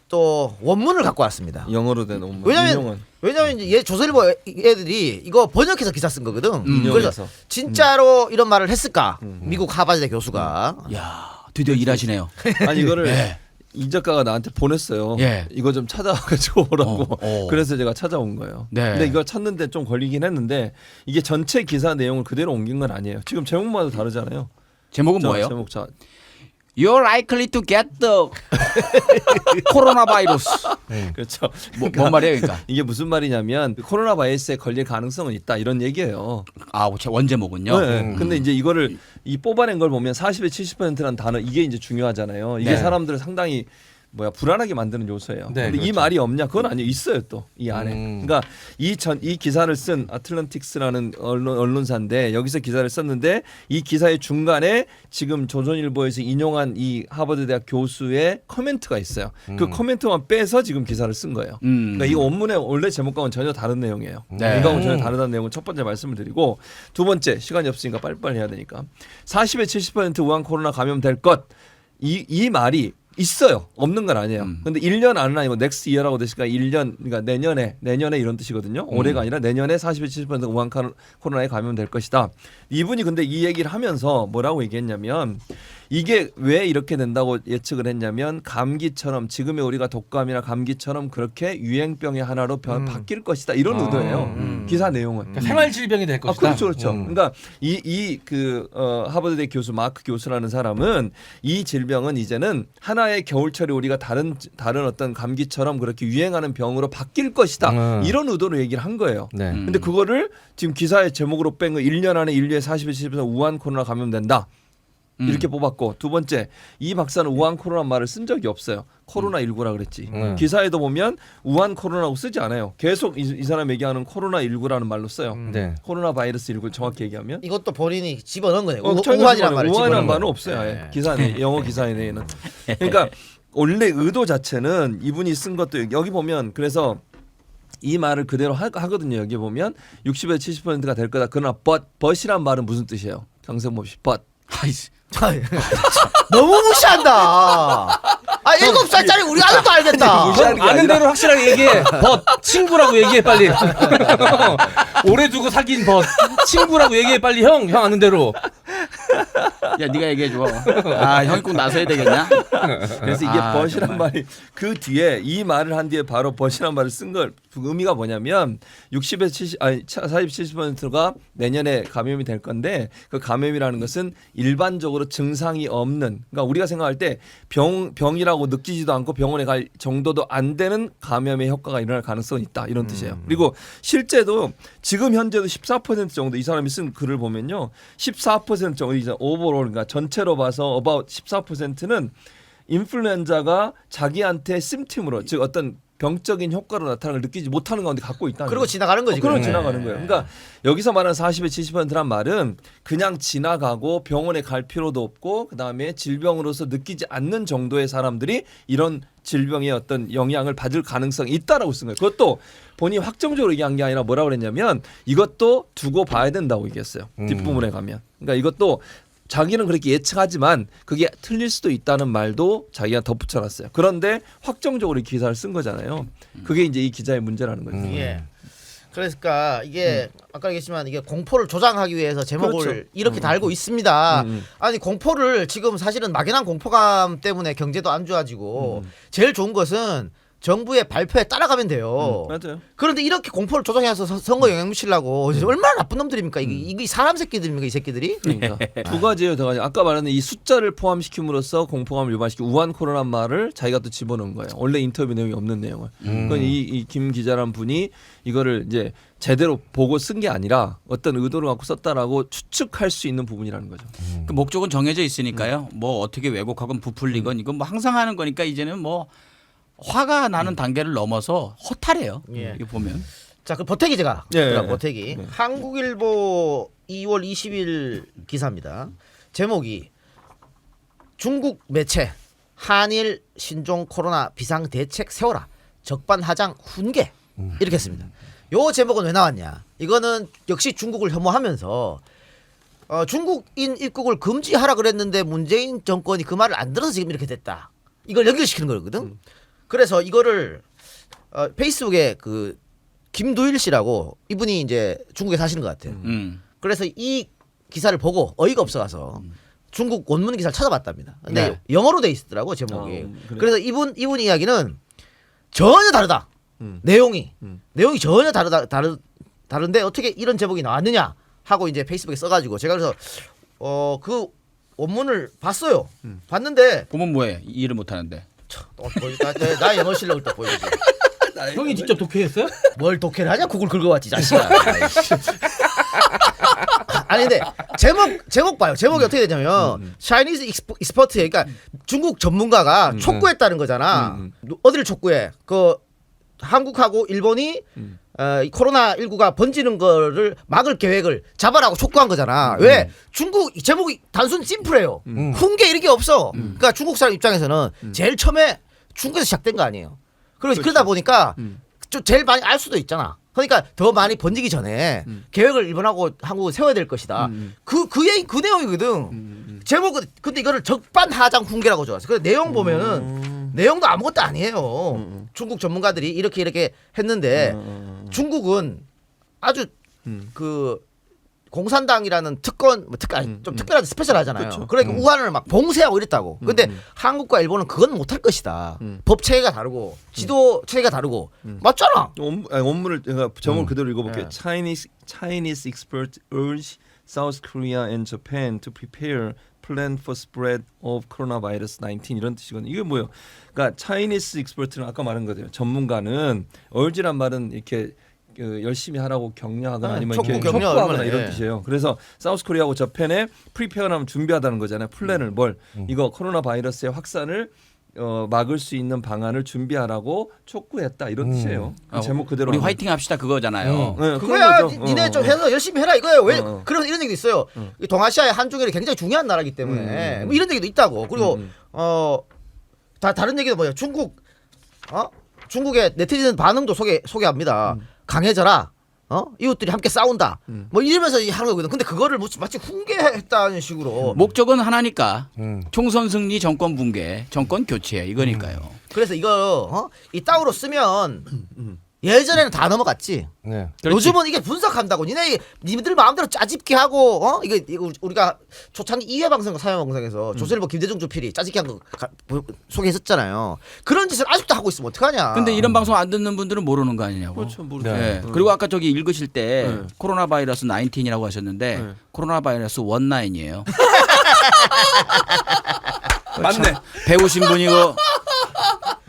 또 원문을 갖고 왔습니다. 영어로 된 원문. 왜냐면 이제 얘 조선일보 애들이 이거 번역해서 기사 쓴 거거든. 그래서 인용해서. 진짜로 이런 말을 했을까? 미국 하버드대 교수가. 야 드디어 일하시네요. 아니 이거를 이 작가가 나한테 보냈어요. 예. 이거 좀 찾아가지고 오라고. 어. 그래서 제가 찾아온 거예요. 네. 근데 이걸 찾는데 좀 걸리긴 했는데 이게 전체 기사 내용을 그대로 옮긴 건 아니에요. 지금 제목마다 다르잖아요. 제목은 자, 뭐예요? 제목 자 You're likely to get the 코로나 바이러스. 그렇죠. 뭔 말이에요, 그러니까? 이게 무슨 말이냐면 코로나 바이러스에 걸릴 가능성은 있다 이런 얘기예요. 아, 원제목은요. 네. 근데 이제 이거를 이 뽑아낸 걸 보면 40에 70%라는 단어 이게 이제 중요하잖아요. 이게 네. 사람들을 상당히 불안하게 만드는 요소예요. 네, 근데 이 그렇죠. 말이 없냐? 그건 아니에요. 있어요 또 이 안에. 그러니까 이 기사를 쓴 아틀란틱스라는 언론사인데 여기서 기사를 썼는데 이 기사의 중간에 지금 조선일보에서 인용한 이 하버드대학 교수의 코멘트가 있어요. 그 코멘트만 빼서 지금 기사를 쓴 거예요. 그러니까 이 원문의 원래 제목과는 전혀 다른 내용이에요. 네. 이거하고 전혀 다르다는 내용은 첫 번째 말씀을 드리고 두 번째 시간이 없으니까 빨리빨리 해야 되니까 40에 70% 우한 코로나 감염될 것 이 말이 있어요. 없는 건 아니에요. 근데 1년 안은 아니고 next year라고 되니까 1년 그러니까 내년에 이런 뜻이거든요. 올해가 아니라 내년에 40에 70% 우한 코로나에 감염될 것이다. 이분이 근데 이 얘기를 하면서 뭐라고 얘기했냐면 이게 왜 이렇게 된다고 예측을 했냐면 감기처럼 지금의 우리가 독감이나 감기처럼 그렇게 유행병의 하나로 바뀔 것이다. 이런 의도예요. 기사 내용은. 그러니까 생활 질병이 될 것이다. 그렇죠, 그렇죠. 그러니까 하버드대 교수 마크 교수라는 사람은 이 질병은 이제는 하나의 겨울철에 우리가 다른 어떤 감기처럼 그렇게 유행하는 병으로 바뀔 것이다. 이런 의도로 얘기를 한 거예요. 네. 근데 그거를 지금 기사의 제목으로 뺀 거 1년 안에 인류의 40에 70% 우한 코로나 감염된다. 이렇게 뽑았고 두 번째 이 박사는 우한 코로나 말을 쓴 적이 없어요. 코로나19라 그랬지. 기사에도 보면 우한 코로나라고 쓰지 않아요. 계속 이 사람 얘기하는 코로나19라는 말로 써요. 네. 코로나 바이러스 19 정확히 얘기하면 이것도 본인이 집어넣은 거예요. 전혀 우한이란 말을 우한이라는 집어넣은 말은 거예요. 없어요. 아예. 네. 기사 내 영어 기사에 내에는. 그러니까 원래 의도 자체는 이분이 쓴 것도 여기 보면 그래서 이 말을 그대로 하거든요. 여기 보면 60에서 70%가 될 거다. 그러나 but이란 말은 무슨 뜻이에요? 강성범 씨 but. 아이씨. 너무 무시한다. 아 7살짜리 우리 아들도 알겠다. 무시하는 게 아는 아니라- 대로 확실하게 얘기해. 친구라고 얘기해 빨리. 오래 두고 사귄 친구라고 얘기해 빨리 형 아는 대로. 야, 네가 얘기해 줘. 아, 형이 꼭 나서야 되겠냐? 그래서 이게 아, but이란 정말. 말이 그 뒤에 이 말을 한 뒤에 바로 but이란 말을 쓴 걸 의미가 뭐냐면 60에서 70%가 내년에 감염이 될 건데 그 감염이라는 것은 일반적으로 증상이 없는 그러니까 우리가 생각할 때 병이라고 느끼지도 않고 병원에 갈 정도도 안 되는 감염의 효과가 일어날 가능성이 있다 이런 뜻이에요. 그리고 실제도 지금 현재도 14% 정도 이 사람이 쓴 글을 보면요. 14% 정도 이제 오버롤 그러니까 전체로 봐서 about 14%는 인플루엔자가 자기한테 심팀으로 즉 어떤 병적인 효과로 나타나는 걸 느끼지 못하는 가운데 갖고 있다. 그리고 지나가는 거지. 그러고 그러면. 지나가는 거예요. 그러니까 여기서 말하는 40에 70%란 말은 그냥 지나가고 병원에 갈 필요도 없고 그다음에 질병으로서 느끼지 않는 정도의 사람들이 이런 질병의 어떤 영향을 받을 가능성이 있다라고 쓴 거예요. 그것도 본인이 확정적으로 얘기한 게 아니라 뭐라고 그랬냐면 이것도 두고 봐야 된다고 얘기했어요. 뒷부분에 가면. 그러니까 이것도 자기는 그렇게 예측하지만 그게 틀릴 수도 있다는 말도 자기가 덧붙여놨어요. 그런데 확정적으로 이 기사를 쓴 거잖아요. 그게 이제 이 기자의 문제라는 거죠. 예. 그러니까 이게 아까 얘기했지만 이게 공포를 조장하기 위해서 제목을 그렇죠. 이렇게 달고 있습니다. 아니 공포를 지금 사실은 막연한 공포감 때문에 경제도 안 좋아지고 제일 좋은 것은 정부의 발표에 따라가면 돼요. 맞아요. 그런데 이렇게 공포를 조장해서 선거 영향 미치려고 얼마나 나쁜 놈들입니까? 이게 사람 새끼들입니까? 이 새끼들이? 그러니까 두 가지예요, 두 가지. 아까 말한 이 숫자를 포함시킴으로써 공포감을 유발시키고 우한 코로나 말을 자기가 또 집어넣은 거예요. 원래 인터뷰 내용이 없는 내용을. 그건 이 김 기자란 분이 이거를 이제 제대로 보고 쓴 게 아니라 어떤 의도를 갖고 썼다라고 추측할 수 있는 부분이라는 거죠. 그 목적은 정해져 있으니까요. 뭐 어떻게 왜곡하건 부풀리건 이건 뭐 항상 하는 거니까 이제는 뭐 화가 나는 단계를 넘어서 허탈해요. 예. 이거 보면. 자, 그 버태기 제가 예. 버태기 한국일보 2월 20일 기사입니다. 제목이 중국 매체 한일 신종 코로나 비상 대책 세워라 적반하장 훈계 이렇게 했습니다. 요 제목은 왜 나왔냐? 이거는 역시 중국을 혐오하면서 중국인 입국을 금지하라 그랬는데 문재인 정권이 그 말을 안 들어서 지금 이렇게 됐다. 이걸 연결시키는 거거든. 그래서 이거를 페이스북에 그 김두일 씨라고 이분이 이제 중국에 사시는 것 같아요. 그래서 이 기사를 보고 어이가 없어가서 중국 원문 기사를 찾아봤답니다. 근데 네. 영어로 돼 있더라고 제목이. 그래. 그래서 이분 이야기는 전혀 다르다. 내용이 전혀 다른데 어떻게 이런 제목이 나왔느냐 하고 이제 페이스북에 써가지고 제가 그래서 그 원문을 봤어요. 봤는데 보면 뭐해? 이해를 못하는데. 나 영어 실력을 또 보여주지. 형이 직접 독해했어요? 뭘 독해를 하냐? 구글 긁어왔지 자식아. 아니 근데 제목 봐요. 제목이 어떻게 되냐면 Chinese expert 그러니까 중국 전문가가 촉구했다는 거잖아. 어디를 촉구해? 그 한국하고 일본이 이 코로나19가 번지는 거를 막을 계획을 잡아라고 촉구한 거잖아. 왜? 중국 제목이 단순 심플해요. 훈계 이런 게 없어. 그러니까 중국 사람 입장에서는 제일 처음에 중국에서 시작된 거 아니에요. 그러다 보니까 좀 제일 많이 알 수도 있잖아. 그러니까 더 많이 번지기 전에 계획을 일본하고 한국은 세워야 될 것이다. 그 내용이거든. 제목은 근데 이거를 적반하장 훈계라고 좋았어. 그 내용 보면은 내용도 아무것도 아니에요. 중국 전문가들이 이렇게 했는데 중국은 아주 그 공산당이라는 특권 아니, 좀 특별한 스페셜하잖아요. 그쵸. 그러니까 우한을 막 봉쇄하고 이랬다고. 근데 한국과 일본은 그건 못할 것이다. 법 체계가 다르고 지도 체계가 다르고 맞잖아. 원문을 제가 제목을 그대로 읽어볼게요. Chinese experts urge South Korea and Japan to prepare plan for spread of coronavirus 19 이런 뜻이거든요. 이게 뭐예요? 그러니까 Chinese expert는 아까 말한 거죠. 전문가는 urge란 말은 이렇게 열심히 하라고 격려하거나 아니면 촉구, 이렇게 격려 촉구하거나 얼마나, 이런 예. 뜻이에요. 그래서 사우스 코리아하고 저펜에 프리페어하면 준비하다는 거잖아요. 플랜을 이거 코로나 바이러스의 확산을 막을 수 있는 방안을 준비하라고 촉구했다 이런 뜻이에요. 제목 그대로 우리 하면. 화이팅 합시다 그거잖아요. 네, 그거야. 그런 거죠. 니네 좀 해서 열심히 해라 이거예요. 왜? 어. 그래서 이런 얘기도 있어요. 이 동아시아의 한중일이 굉장히 중요한 나라이기 때문에 뭐 이런 얘기도 있다고. 그리고 다른 얘기도 뭐예요? 중국의 네티즌 반응도 소개합니다. 강해져라. 이웃들이 함께 싸운다. 뭐 이러면서 하는 거거든. 근데 그거를 마치 훈계했다는 식으로. 목적은 하나니까 총선 승리, 정권 붕괴, 정권 교체 이거니까요. 그래서 이거 이 땅으로 쓰면 예전에는 다 넘어갔지. 네. 그렇지. 요즘은 이게 분석한다고. 니들 마음대로 짜집기 하고 이거 우리가 초창기 2회 방송 사회 방송에서 조선일보 김대중 주필이 짜집기 한 거 소개했었잖아요. 그런 짓을 아직도 하고 있으면 어떡하냐. 근데 이런 방송 안 듣는 분들은 모르는 거 아니냐고. 그렇죠. 모르죠. 네. 그리고 아까 저기 읽으실 때 코로나 바이러스 19이라고 하셨는데 코로나 바이러스 19이에요. 맞네. 배우신 분이고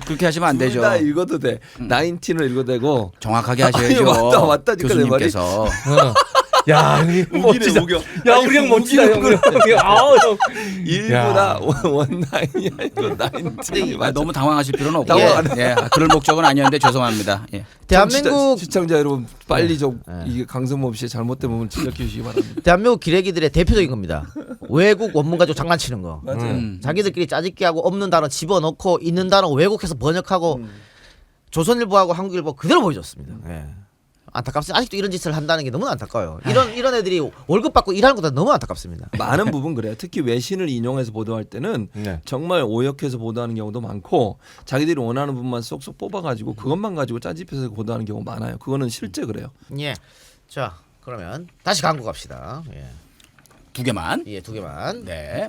그렇게 하시면 안 되죠. 다 읽어도 돼. 19을 읽어도 되고. 정확하게 하셔야죠. 아니, 맞다니까 내 말이. 교수님께서. 야, 형이 멋지다. 우겨. 야, 우리 형 멋지다, 형. 아우, 형. 일보다 원나인이 아니고 19. 아, 너무 당황하실 필요는 없고. 당황 예, 그럴 목적은 아니었는데 죄송합니다. 예. 대한민국 시청자 여러분 빨리 좀 이게 강성범 씨의 잘못된 부분을 지적해 주시기 바랍니다. 대한민국 기레기들의 대표적인 겁니다. 외국 원문 가지고 장난치는 거. 맞아요. 자기들끼리 짜집기 하고 없는 단어 집어넣고 있는 단어 왜곡해서 번역하고 조선일보하고 한국일보 그대로 보여줬습니다. 예. 안타깝습니다. 아직도 이런 짓을 한다는 게 너무 안타까워요. 이런 애들이 월급 받고 일하는 것보다 너무 안타깝습니다. 많은 부분 그래요. 특히 외신을 인용해서 보도할 때는 네. 정말 오역해서 보도하는 경우도 많고 자기들이 원하는 부분만 쏙쏙 뽑아가지고 그것만 가지고 짜집혀서 보도하는 경우가 많아요. 그거는 실제 그래요. 예. 자, 그러면 다시 광고 갑시다. 예. 두 개만. 예, 두 개만. 네.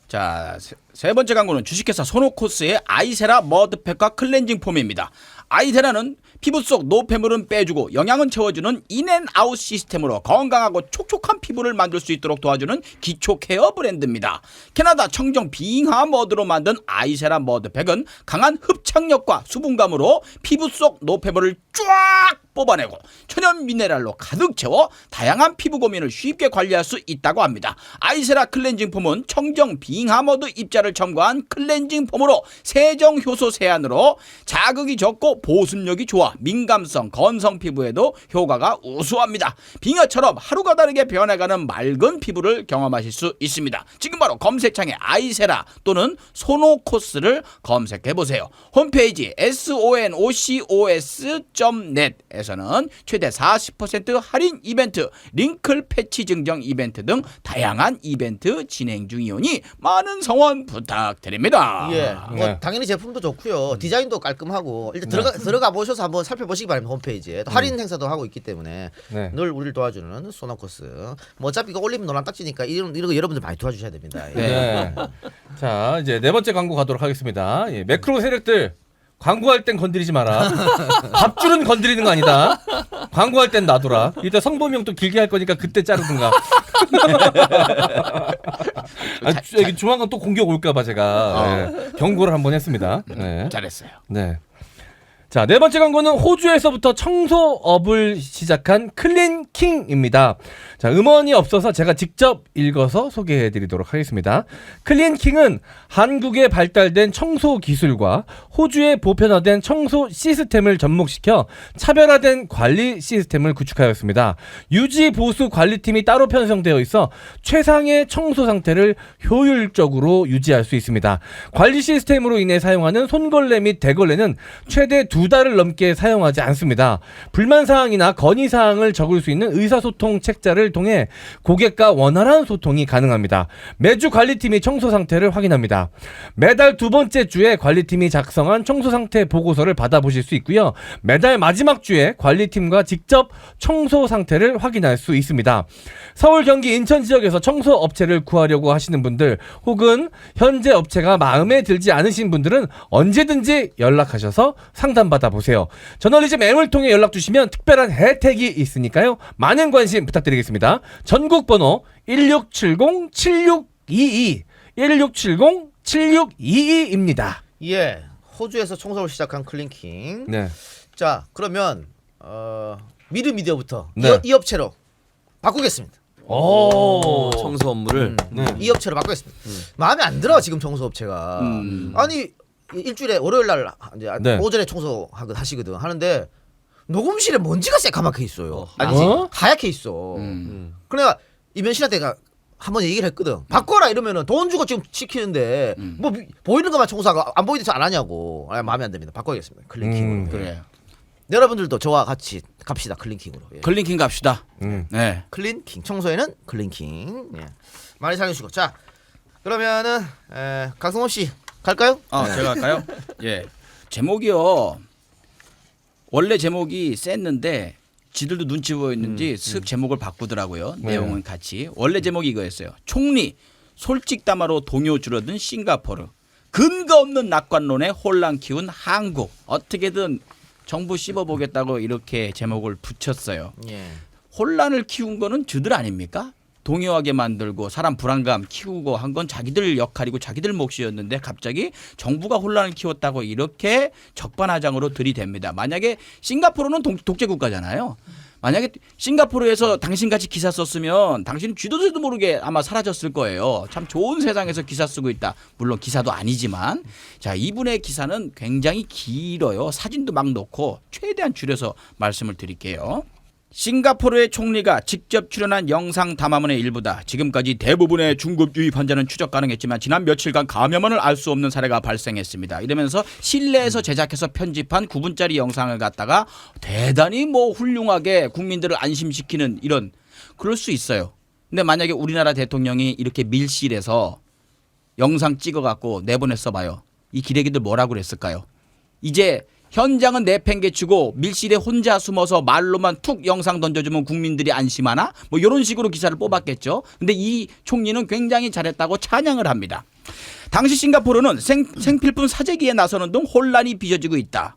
자, 세 번째 광고는 주식회사 소노코스의 아이세라 머드팩과 클렌징 폼입니다. 아이세라는 피부 속 노폐물은 빼주고 영양은 채워주는 인앤아웃 시스템으로 건강하고 촉촉한 피부를 만들 수 있도록 도와주는 기초 케어 브랜드입니다. 캐나다 청정 빙하 머드로 만든 아이세라 머드팩은 강한 흡착력과 수분감으로 피부 속 노폐물을 쫙 뽑아내고 천연 미네랄로 가득 채워 다양한 피부 고민을 쉽게 관리할 수 있다고 합니다. 아이세라 클렌징 폼은 청정 빙하 머드 입자를 첨가한 클렌징 폼으로 세정 효소 세안으로 자극이 적고 보습력이 좋아 민감성 건성 피부에도 효과가 우수합니다. 빙하처럼 하루가 다르게 변해가는 맑은 피부를 경험하실 수 있습니다. 지금 바로 검색창에 아이세라 또는 소노코스를 검색해 보세요. 홈페이지 sonocos 링클.net에서는 최대 40% 할인 이벤트, 링클 패치 증정 이벤트 등 다양한 이벤트 진행 중이오니 많은 성원 부탁드립니다. 예, 뭐 네. 당연히 제품도 좋고요. 디자인도 깔끔하고 일단 들어가 보셔서 한번 살펴보시기 바랍니다. 홈페이지에 또 할인 행사도 하고 있기 때문에 네. 늘 우리를 도와주는 소나코스. 뭐 어차피 이거 올리면 노란 딱지니까 이런 거 여러분들 많이 도와주셔야 됩니다. 예. 네. 자, 이제 네 번째 광고 가도록 하겠습니다. 예, 매크로 세력들 광고할 땐 건드리지 마라. 밥줄은 건드리는 거 아니다. 광고할 땐 놔둬라. 이따 성범이 형 또 길게 할 거니까 그때 자르든가. 여기 조만간 또 공격 올까봐 제가 경고를 한번 했습니다. 네. 잘했어요. 네. 자, 네 번째 광고는 호주에서부터 청소업을 시작한 클린킹입니다. 자, 음원이 없어서 제가 직접 읽어서 소개해드리도록 하겠습니다. 클린킹은 한국에 발달된 청소 기술과 호주의 보편화된 청소 시스템을 접목시켜 차별화된 관리 시스템을 구축하였습니다. 유지 보수 관리팀이 따로 편성되어 있어 최상의 청소 상태를 효율적으로 유지할 수 있습니다. 관리 시스템으로 인해 사용하는 손걸레 및 대걸레는 최대 2달을 넘게 사용하지 않습니다. 불만사항이나 건의사항을 적을 수 있는 의사소통 책자를 통해 고객과 원활한 소통이 가능합니다. 매주 관리팀이 청소 상태를 확인합니다. 매달 두 번째 주에 관리팀이 작성한 청소 상태 보고서를 받아보실 수 있고요. 매달 마지막 주에 관리팀과 직접 청소 상태를 확인할 수 있습니다. 서울, 경기, 인천 지역에서 청소 업체를 구하려고 하시는 분들 혹은 현재 업체가 마음에 들지 않으신 분들은 언제든지 연락하셔서 상담받아 보세요. 저널리즘 M을 통해 연락 주시면 특별한 혜택이 있으니까요. 많은 관심 부탁드리겠습니다. 전국 번호 1670-7622 1670-7622입니다. 예, 호주에서 청소를 시작한 클린킹. 네. 자, 그러면 미르미디어부터 네. 이 업체로 바꾸겠습니다. 오. 청소 업무를 이 업체로 바꾸겠습니다. 마음에 안 들어 지금 청소 업체가. 아니 일주일에 월요일 날 이제 네. 오전에 청소 하시거든 하는데 녹음실에 먼지가 새까맣게 있어요. 아니지 어? 하얗게 있어. 그러니까 이면 씨한테 한번 얘기를 했거든. 바꿔라 이러면은 돈 주고 지금 시키는데 뭐 보이는 것만 청소하고 안 보이는 안 하냐고. 마음에 안 듭니다. 바꿔야겠습니다. 클린킹으로. 그래요. 여러분들도 저와 같이 갑시다. 클린킹으로. 예. 클린킹 갑시다. 네. 클린킹 청소에는 클린킹. 예. 많이 사용해주시고. 자 그러면은 강성호 씨 갈까요? 제가 할까요? 예. 제목이요. 원래 제목이 셌는데 지들도 눈치 보였는지 슥 제목을 바꾸더라고요. 내용은 같이. 원래 제목이 이거였어요. 총리 솔직담화로 동요 줄어든 싱가포르. 근거 없는 낙관론에 혼란 키운 한국. 어떻게든 정부 씹어보겠다고 이렇게 제목을 붙였어요. 예. 혼란을 키운 거는 저들 아닙니까? 동요하게 만들고 사람 불안감 키우고 한 건 자기들 역할이고 자기들 몫이었는데 갑자기 정부가 혼란을 키웠다고 이렇게 적반하장으로 들이댑니다. 만약에 싱가포르는 독재국가잖아요. 만약에 싱가포르에서 당신같이 기사 썼으면 당신은 쥐도새도 모르게 아마 사라졌을 거예요. 참 좋은 세상에서 기사 쓰고 있다. 물론 기사도 아니지만 자 이분의 기사는 굉장히 길어요. 사진도 막 넣고 최대한 줄여서 말씀을 드릴게요. 싱가포르의 총리가 직접 출연한 영상 담화문의 일부다. 지금까지 대부분의 중급 유입 환자는 추적 가능했지만 지난 며칠간 감염원을 알 수 없는 사례가 발생했습니다. 이러면서 실내에서 제작해서 편집한 9분짜리 영상을 갖다가 대단히 뭐 훌륭하게 국민들을 안심시키는 이런 그럴 수 있어요. 근데 만약에 우리나라 대통령이 이렇게 밀실에서 영상 찍어갖고 내보냈어 봐요. 이 기레기들 뭐라고 그랬을까요? 이제 현장은 내팽개치고 밀실에 혼자 숨어서 말로만 툭 영상 던져주면 국민들이 안심하나? 뭐 이런 식으로 기사를 뽑았겠죠. 근데 이 총리는 굉장히 잘했다고 찬양을 합니다. 당시 싱가포르는 생필품 사재기에 나서는 등 혼란이 빚어지고 있다.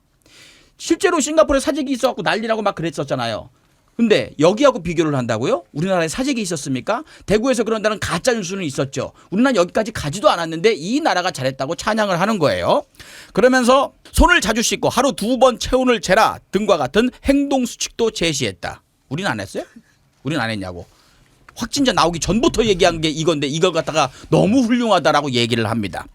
실제로 싱가포르에 사재기 있어갖고 난리나고 막 그랬었잖아요. 근데 여기하고 비교를 한다고요? 우리나라에 사재기 있었습니까? 대구에서 그런다는 가짜 뉴스는 있었죠. 우리나라 여기까지 가지도 않았는데 이 나라가 잘했다고 찬양을 하는 거예요. 그러면서 손을 자주 씻고 하루 2번 체온을 재라 등과 같은 행동 수칙도 제시했다. 우리는 안 했어요? 우리는 안 했냐고. 확진자 나오기 전부터 얘기한 게 이건데 이걸 갖다가 너무 훌륭하다라고 얘기를 합니다.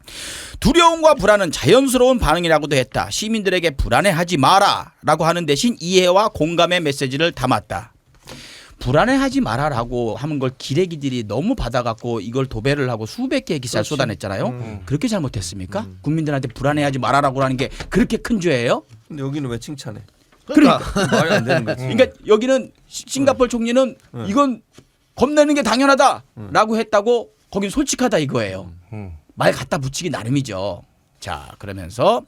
두려움과 불안은 자연스러운 반응이라고도 했다. 시민들에게 불안해하지 마라라고 하는 대신 이해와 공감의 메시지를 담았다. 불안해하지 마라라고 하는 걸 기레기들이 너무 받아갖고 이걸 도배를 하고 수백 개의 기사를 쏟아냈잖아요. 그렇게 잘못했습니까? 국민들한테 불안해하지 마라라고 하는 게 그렇게 큰 죄예요? 근데 여기는 왜 칭찬해? 그러니까 말이 안 되는 거지. 그러니까 여기는 싱가포르 총리는 이건 겁내는 게 당연하다라고 했다고 거긴 솔직하다 이거예요. 말 갖다 붙이기 나름이죠. 자, 그러면서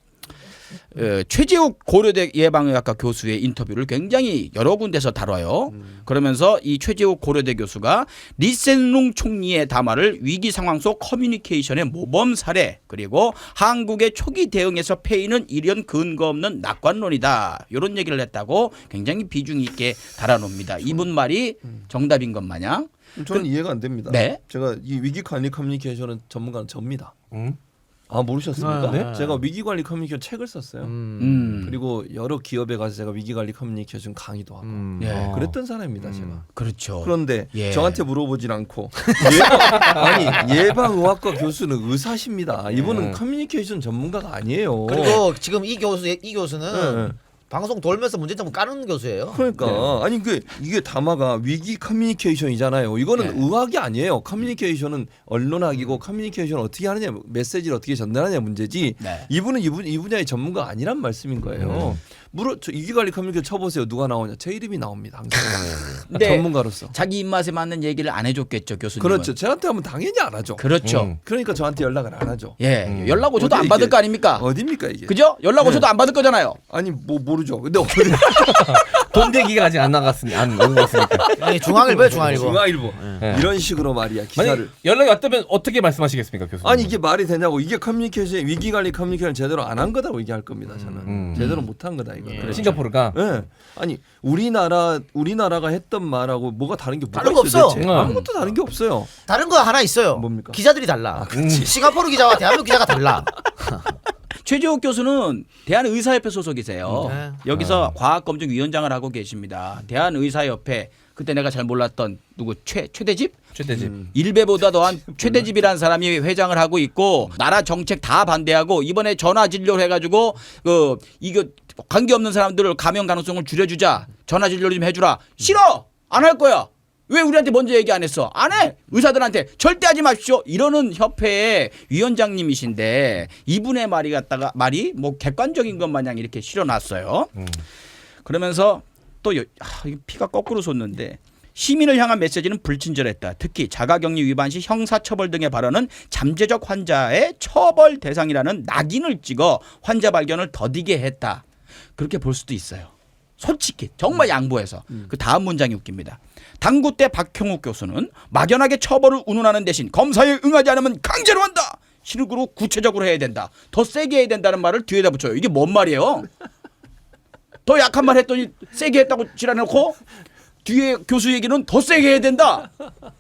최재욱 고려대 예방의학과 교수의 인터뷰를 굉장히 여러 군데서 다뤄요. 그러면서 이 최재욱 고려대 교수가 리센룽 총리의 담화를 위기 상황 속 커뮤니케이션의 모범 사례 그리고 한국의 초기 대응에서 패이는 이런 근거 없는 낙관론이다. 이런 얘기를 했다고 굉장히 비중 있게 달아놉니다. 이분 말이 정답인 것 마냥. 저는 이해가 안 됩니다. 네? 제가 이 위기관리 커뮤니케이션은 전문가는 접니다. 음? 아 모르셨습니까? 네. 제가 위기관리 커뮤니케이션 책을 썼어요. 그리고 여러 기업에 가서 제가 위기관리 커뮤니케이션 강의도 하고 예. 그랬던 사람입니다. 제가. 그렇죠. 그런데 예. 저한테 물어보진 않고 예방의학과 교수는 의사십니다. 이분은 커뮤니케이션 전문가가 아니에요. 그리고 지금 이 교수는 네. 방송 돌면서 문제점 까는 교수예요. 그러니까 아니 이게 담화가 위기 커뮤니케이션이잖아요. 이거는 의학이 아니에요. 커뮤니케이션은 언론학이고 커뮤니케이션을 어떻게 하느냐, 메시지를 어떻게 전달하냐 문제지. 네. 이분은 이 분야의 전문가 아니란 말씀인 거예요. 저 위기관리 커뮤니케이션 쳐보세요. 누가 나오냐? 제 이름이 나옵니다. 항상. 근데 전문가로서. 자기 입맛에 맞는 얘기를 안 해줬겠죠 교수님. 그렇죠. 저한테 하면 당연히 안 하죠. 그렇죠. 그러니까 저한테 연락을 안 하죠. 예, 연락 오셔도 어디 안 받을 이게- 거 아닙니까? 어딥니까 이게? 그죠? 연락 오셔도 안 받을 거잖아요. 아니 뭐 모르죠. 근데 돈 대기가 아직 안 나갔으니까 안온 것 같으니까. 아니, 중앙일보요, 중앙일보. 중앙일보 네. 이런 식으로 말이야 기사를. 만약 연락이 왔다면 어떻게 말씀하시겠습니까, 교수님? 아니 이게 말이 되냐고. 이게 커뮤니케이션 위기관리 커뮤니케이션 제대로 안 한 거다고 얘기할 겁니다. 저는 제대로 못 한 거다 이거. 예. 싱가포르가 예. 아니 우리나라가 했던 말하고 뭐가 다른 게 뭐가 다른 거 있어요, 없어. 대체? 아무것도 다른 게 없어요. 다른 거 하나 있어요. 뭡니까? 기자들이 달라. 싱가포르 기자와 대한민국 기자가 달라. 최재욱 교수는 대한의사협회 소속이세요. 네. 여기서 과학검증위원장을 하고 계십니다. 대한의사협회 그때 내가 잘 몰랐던 누구 최대집? 최대집. 일베보다 더한 최대집이라는 사람이 회장을 하고 있고 나라 정책 다 반대하고 이번에 전화 진료를 해가지고 이거 관계 없는 사람들을 감염 가능성을 줄여주자. 전화 진료 좀 해주라. 싫어. 안 할 거야. 왜 우리한테 먼저 얘기 안 했어? 안 해. 의사들한테 절대 하지 마십시오. 이러는 협회의 위원장님이신데 이분의 말이 뭐 객관적인 것 마냥 이렇게 실어놨어요. 그러면서 또 이거 피가 거꾸로 솟는데 시민을 향한 메시지는 불친절했다. 특히 자가격리 위반 시 형사처벌 등의 발언은 잠재적 환자의 처벌 대상이라는 낙인을 찍어 환자 발견을 더디게 했다. 그렇게 볼 수도 있어요. 솔직히 정말 양보해서. 그 다음 문장이 웃깁니다. 당구 때 박형욱 교수는 막연하게 처벌을 운운하는 대신 검사에 응하지 않으면 강제로 한다. 실으로 구체적으로 해야 된다. 더 세게 해야 된다는 말을 뒤에다 붙여요. 이게 뭔 말이에요? 더 약한 말 했더니 세게 했다고 지랄해놓고 뒤에 교수 얘기는 더 세게 해야 된다.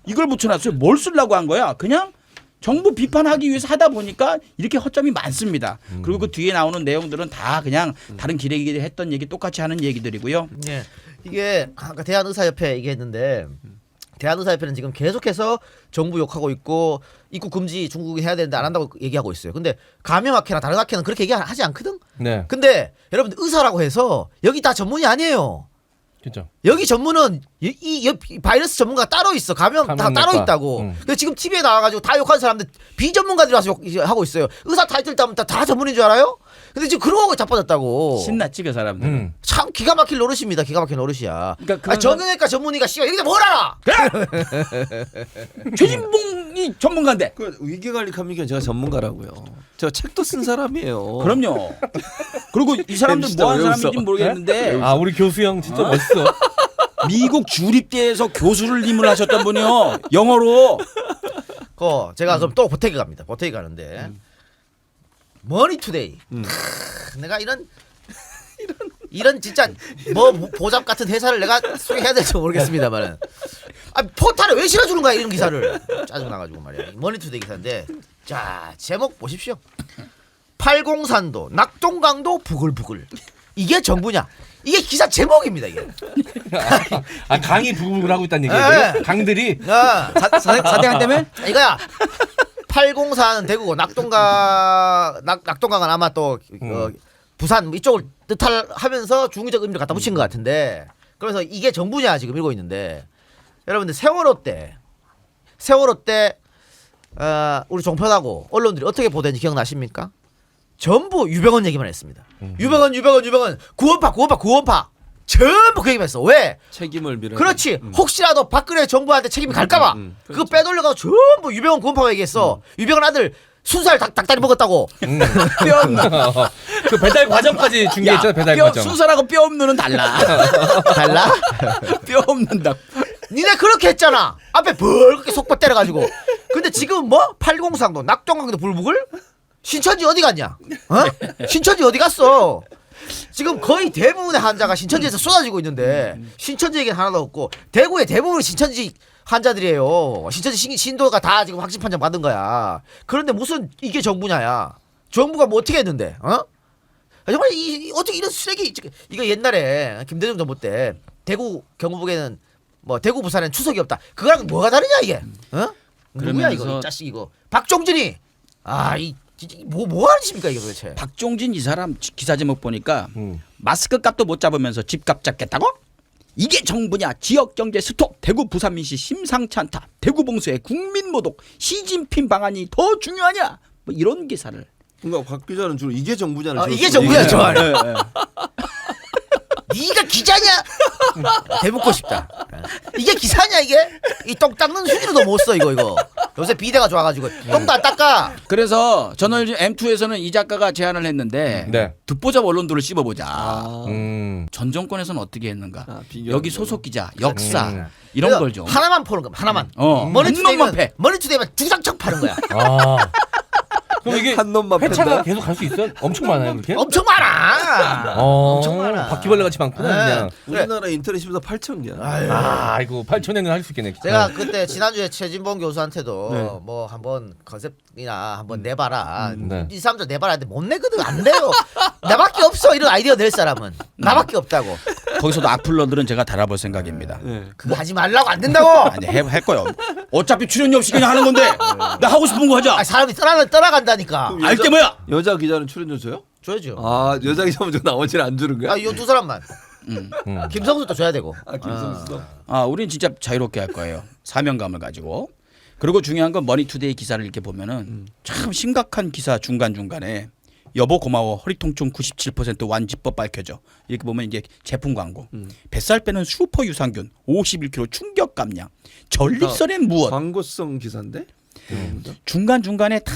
이걸 붙여놨어요. 뭘 쓰려고 한 거야? 그냥 정부 비판하기 위해서 하다 보니까 이렇게 허점이 많습니다. 그리고 그 뒤에 나오는 내용들은 다 그냥 다른 기레기 했던 얘기 똑같이 하는 얘기들이고요. 예. 이게 아까 대한의사협회 얘기했는데 대한의사협회는 지금 계속해서 정부 욕하고 있고 입국 금지 중국이 해야 되는데 안 한다고 얘기하고 있어요. 근데 감염학회나 다른 학회는 그렇게 얘기하지 않거든. 네. 근데 여러분들 의사라고 해서 여기 다 전문이 아니에요. 그렇죠. 여기 전문은 이 바이러스 전문가가 따로 있어. 감염 다 감염내과. 따로 있다고. 근데 지금 TV에 나와가지고 다 욕하는 사람들 비전문가들이 와서 하고 있어요. 의사 타이틀 따면 다 전문인 줄 알아요? 근데 지금 그런 거 자빠졌다고. 신났지 그 사람들. 참 기가 막힐 노릇입니다. 기가 막힌 노릇이야. 그러니까 그런 정형외과 전문의가 씨발 여기다 뭘 알아? 최진봉이 전문가인데. 그 위기관리 커뮤니케이션 제가 전문가라고요. 제가 책도 쓴 사람이에요. 그럼요. 그리고 이 사람들 진짜 뭐 하는 외웠어. 사람인지 모르겠는데 아 우리 교수 형 진짜 멋있어. 미국 주립대에서 교수를 임을하셨던 분이요. 영어로. 제가 그럼 또 보태기 갑니다. 보태기 가는데 머니투데이. 내가 이런 진짜 뭐 보잡 같은 회사를 내가 소개해야 될지 모르겠습니다만은 포탈에 왜 실어주는 거야 이런 기사를. 짜증나가지고 말이야. 머니투데이 기사인데 자 제목 보십시오. 80산도 낙동강도 부글부글. 이게 정부냐? 이게 기사 제목입니다 이게. 아 강이 부글부글 하고 있다는 얘기예요. 네. 강들이 야, 사대강 때문에? 이거야. 804는 대구고 낙동강은 아마 또 부산 이쪽을 뜻하면서 중의적 의미를 갖다 붙인 것 같은데 그래서 이게 정부냐 지금 이러고 있는데 여러분들 세월호 때 우리 종편하고 언론들이 어떻게 보도했는지 기억나십니까? 전부 유병헌 얘기만 했습니다. 유병헌 구원파 전부 그 얘기만 했어. 왜? 책임을 밀어. 그렇지. 혹시라도 박근혜 정부한테 책임이 갈까봐 그거 빼돌려가지고 전부 유병헌 구원파 얘기했어. 유병헌 아들 순살 닭다리 먹었다고. 뼈 없는. 그 배달 과정까지 중계했잖아. 배달 과정. 수살하고 뼈 없는은 달라. 달라? 뼈 없는 닭. 니네 그렇게 했잖아. 앞에 벌겋게 속박 때려가지고. 근데 지금 뭐? 팔공상도 낙동강도 불북을? 신천지 어디 갔냐? 신천지 어디 갔어? 지금 거의 대부분의 환자가 신천지에서 쏟아지고 있는데 신천지 얘기는 하나도 없고 대구의 대부분 신천지 환자들이에요. 신천지 신도가 다 지금 확진 판정 받은 거야. 그런데 무슨 이게 정부냐야. 정부가 뭐 어떻게 했는데? 정말 어떻게 이런 쓰레기 이거 옛날에 김대중 정부 때 대구 경북에는 뭐 대구 부산에는 추석이 없다. 그거랑 뭐가 다르냐 이게? 누구야 이거 이 자식 이거? 박종진이 뭐 하는 짓입니까 이게 도대체? 박종진 이 사람 기사 제목 보니까 마스크 값도 못 잡으면서 집값 잡겠다고? 이게 정부냐? 지역 경제 스톱. 대구 부산 민심 심상치 않다. 대구 봉쇄 국민 모독. 시진핑 방안이 더 중요하냐? 뭐 이런 기사를. 그러니까 박 기자는 주로 이게 정부잖아요. 이게 정부야 저 네, 네. 네가 기자냐? 대묻고 싶다. 이게 기사냐 이게? 이 똥 닦는 수준으로 못 써 이거. 요새 비대가 좋아가지고 똥도 안 닦아. 그래서 저널리즘 M2에서는 이 작가가 제안을 했는데 네. 듣보잡 언론들을 씹어보자. 전 정권에서는 어떻게 했는가? 비교하는 여기 걸로. 소속 기자, 역사 이런 걸 좀. 하나만 파는 거야. 하나만. 한 놈만 패. 머니투데이만 주장창 파는 거야. 그럼 이게 한 놈만 회차가 팬다? 계속 갈 수 있어요? 엄청 많아요, 그렇게? 엄청 많아. 엄청 많아. 바퀴벌레 같이 많구나, 그냥. 그래. 우리나라 인터넷 심사 8,000개야. 아이고 8,000회는 할 수 있겠네. 제가 그때 지난주에 최진봉 교수한테도 네. 뭐 한번 컨셉이나 한번 내봐라. 네. 이 사람들 내봐라 했는데 못 내거든. 안 돼요. 나밖에 없어. 이런 아이디어 낼 사람은. 나밖에 없다고. 거기서도 악플러들은 제가 달아볼 생각입니다. 네. 그거 하지 말라고 안 된다고. 아니 할 거요. 어차피 출연료 없이 그냥 하는 건데 나 하고 싶은 거 하자. 사람이 떠나간다니까. 알게 뭐야? 여자 기자는 출연료 줘요? 줘야죠. 아 여자 기자 먼저 나머지는 안 주는 거야? 이 두 사람만. 김성수도 줘야 되고. 김성수도. 우린 진짜 자유롭게 할 거예요. 사명감을 가지고. 그리고 중요한 건 머니투데이 기사를 이렇게 보면은 참 심각한 기사 중간중간에 여보 고마워 허리통증 97% 완치법 밝혀져. 이렇게 보면 이제 제품 광고. 뱃살 빼는 슈퍼 유산균 51kg 충격 감량. 전립선엔 무엇. 광고성 기사인데? 중간중간에 다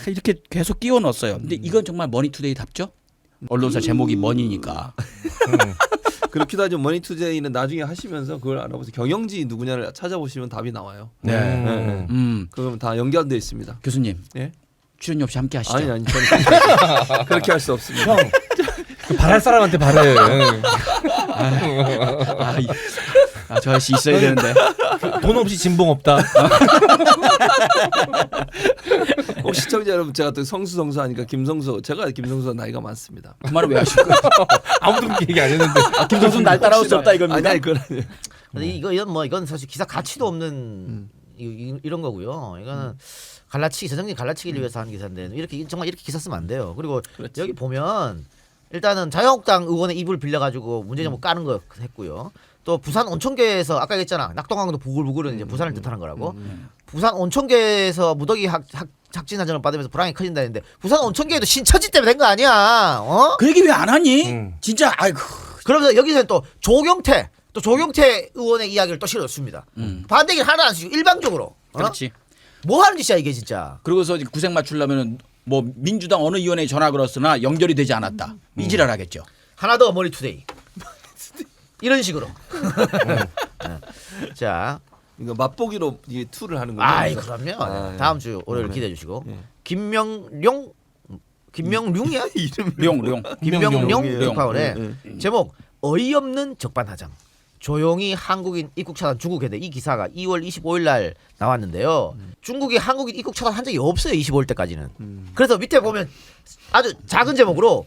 이렇게 계속 끼워 넣었어요. 근데 이건 정말 머니투데이답죠? 언론사 제목이 머니니까. 그렇기도 하지만 머니투데이는 나중에 하시면서 그걸 알아보세요. 경영지 누구냐를 찾아보시면 답이 나와요. 네. 그럼 다 연결돼 있습니다. 교수님. 예? 출연료 없이 함께 하시죠. 아니 저는 그렇게 할 수 없습니다. 바랄 사람한테 바래. 저 아저씨 있어야 되는데. 돈 없이 진봉 없다. 혹시 시청자 여러분 제가 또 성수 하니까 제가 김성수가 나이가 많습니다. 그 말을 왜 하시고? 아무도 그렇게 얘기 안 했는데. 김성수 날 따라올 수 없다 이겁니다. 아니 그건 아니에요. 근데 이건 사실 기사 가치도 없는 이런 거고요. 이거는 전형적인 갈라치기를 위해서 하는 기사인데 정말 이렇게 기사 쓰면 안 돼요. 그리고 여기 보면 일단은 자유한국당 의원의 입을 빌려가지고 문재인 정부 까는 거 했고요. 또 부산 온천계에서 아까 얘기했잖아. 낙동강도 부글부글은 이제 부산을 뜻하는 거라고. 부산 온천계에서 무더기 확진 환자를 받으면서 불황이 커진다 했는데 부산 온천계에도 신천지 때문에 된 거 아니야. 그 얘기 왜 안 하니? 진짜 아이고. 그러면서 여기서는 또 조경태 의원의 이야기를 또 실어줬습니다. 반대 얘기를 하나 안 쓰고 일방적으로. 그렇지. 뭐 하는 짓이야 이게 진짜. 그러고서 구색 맞추려면은 뭐 민주당 어느 위원회에 전화 걸었으나 연결이 되지 않았다. 이 지랄 하겠죠. 하나 더 머니투데이. 이런 식으로. 자, 이거 맛보기로 이게 툴을 하는 거예요. 아이 그럼요. 다음 주 월요일 기대해 주시고. 김명룡이야? 이름이 룡. 김명룡 룡이에요. 특파원의 제목 어이없는 적반하장. 조용히 한국인 입국 차단 중국 해대. 이 기사가 2월 25일 날 나왔는데요. 중국이 한국인 입국 차단 한 적이 없어요. 25일 때까지는. 그래서 밑에 보면 아주 작은 제목으로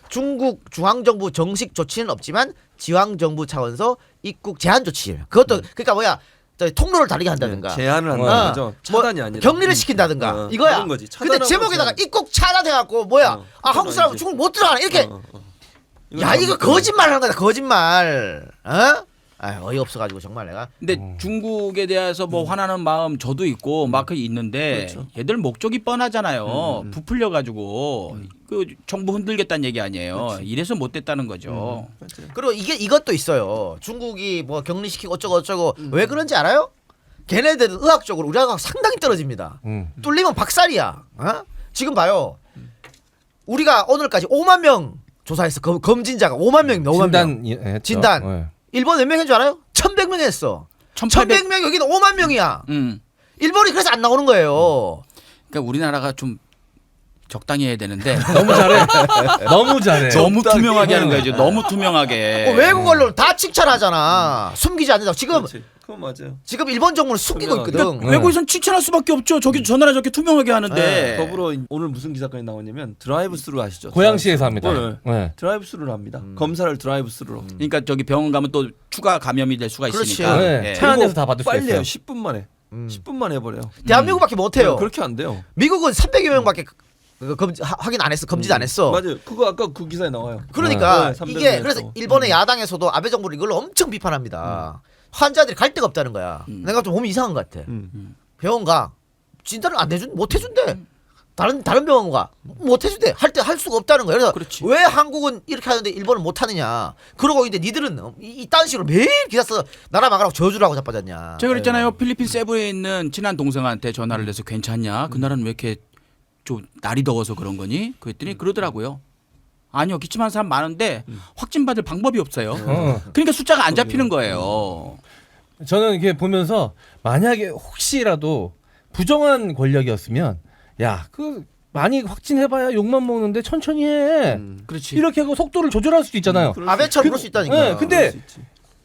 중국 중앙정부 정식 조치는 없지만 지방정부 차원서 입국 제한 조치. 그것도 그러니까 뭐야? 통로를 다르게 한다든가. 제한을 한다는 거죠. 차단이 아니라 격리를 시킨다든가. 이거야. 다른 거지. 근데 제목에다가 입국 차단해갖고 뭐야? 한국 사람은 중국 못 들어가나 이렇게. 야 이거 거짓말하는 거다. 거짓말. 어이없어가지고 정말 내가. 근데 중국에 대해서 뭐 화나는 마음 저도 있고 막 있는데 그렇죠. 얘들 목적이 뻔하잖아요. 부풀려 가지고 그 정부 흔들겠다는 얘기 아니에요. 이래서 못 됐다는 거죠. 그리고 이것도 있어요. 중국이 뭐 격리시키고 어쩌고 왜 그런지 알아요? 걔네들은 의학적으로 우리하고 상당히 떨어집니다. 뚫리면 박살이야. 어? 지금 봐요. 우리가 오늘까지 5만 명 조사했어. 검진자가 5만 명입니다. 5만 명. 했죠. 진단. 네. 일본 몇 명 했는 줄 알아요? 1,100명 했어. 1,100명 여기는 5만 명이야. 일본이 그래서 안 나오는 거예요. 그러니까 우리나라가 좀 적당히 해야 되는데 너무 잘해. 너무 잘해. 너무 투명하게 하는 거예요. 너무 투명하게. 외국 언론 다 칭찬하잖아. 숨기지 않는다고. 그렇지. 그건 맞아요. 지금 일본 정부는 숨기고 있거든. 그러니까 외국에선 칭찬할 수밖에 없죠. 저기 저 나라 저렇게 투명하게 하는데. 더불어 오늘 무슨 기사까지 나왔냐면 드라이브 스루 아시죠? 고양시에서 합니다. 네. 네. 드라이브 스루를 합니다. 검사를 드라이브 스루로. 그러니까 저기 병원 가면 또 추가 감염이 될 수가 그렇지. 있으니까. 네. 예. 차 안에서 다 받을 수 빨리 해요. 있어요. 10분 만에. 10분 만에 해버려요. 대한민국밖에 못해요. 그렇게 안 돼요. 미국은 300여 명밖에 확인 안 했어. 검진 안 했어. 맞아요. 그거 아까 그 기사에 나와요. 그러니까 네, 300 이게 명에서. 그래서 일본의 야당에서도 아베 정부를 이걸로 엄청 비판합니다. 환자들이 갈 데가 없다는 거야. 내가 좀 몸이 이상한 것 같아. 병원 가 진단을 안 해준 못 해준대. 다른 병원 가 못 해준대. 할 수가 없다는 거야. 그래서 그렇지. 왜 한국은 이렇게 하는데 일본은 못 하느냐. 그러고 있는데 니들은 이딴 식으로 매일 기사 써 나라 막으라고 저주라고 자빠졌냐. 제가 그랬잖아요. 필리핀 세부에 있는 친한 동생한테 전화를 해서 괜찮냐? 그 나라는 왜 이렇게 좀 날이 더워서 그런 거니? 그랬더니 그러더라고요. 아니요. 기침하는 사람 많은데 확진받을 방법이 없어요. 그러니까 숫자가 안 잡히는 거예요. 저는 이렇게 보면서 만약에 혹시라도 부정한 권력이었으면 야, 그 많이 확진해봐야 욕만 먹는데 천천히 해. 그렇지. 이렇게 하고 속도를 조절할 수도 있잖아요. 아베처럼 그럴 수 있다니까. 네, 근데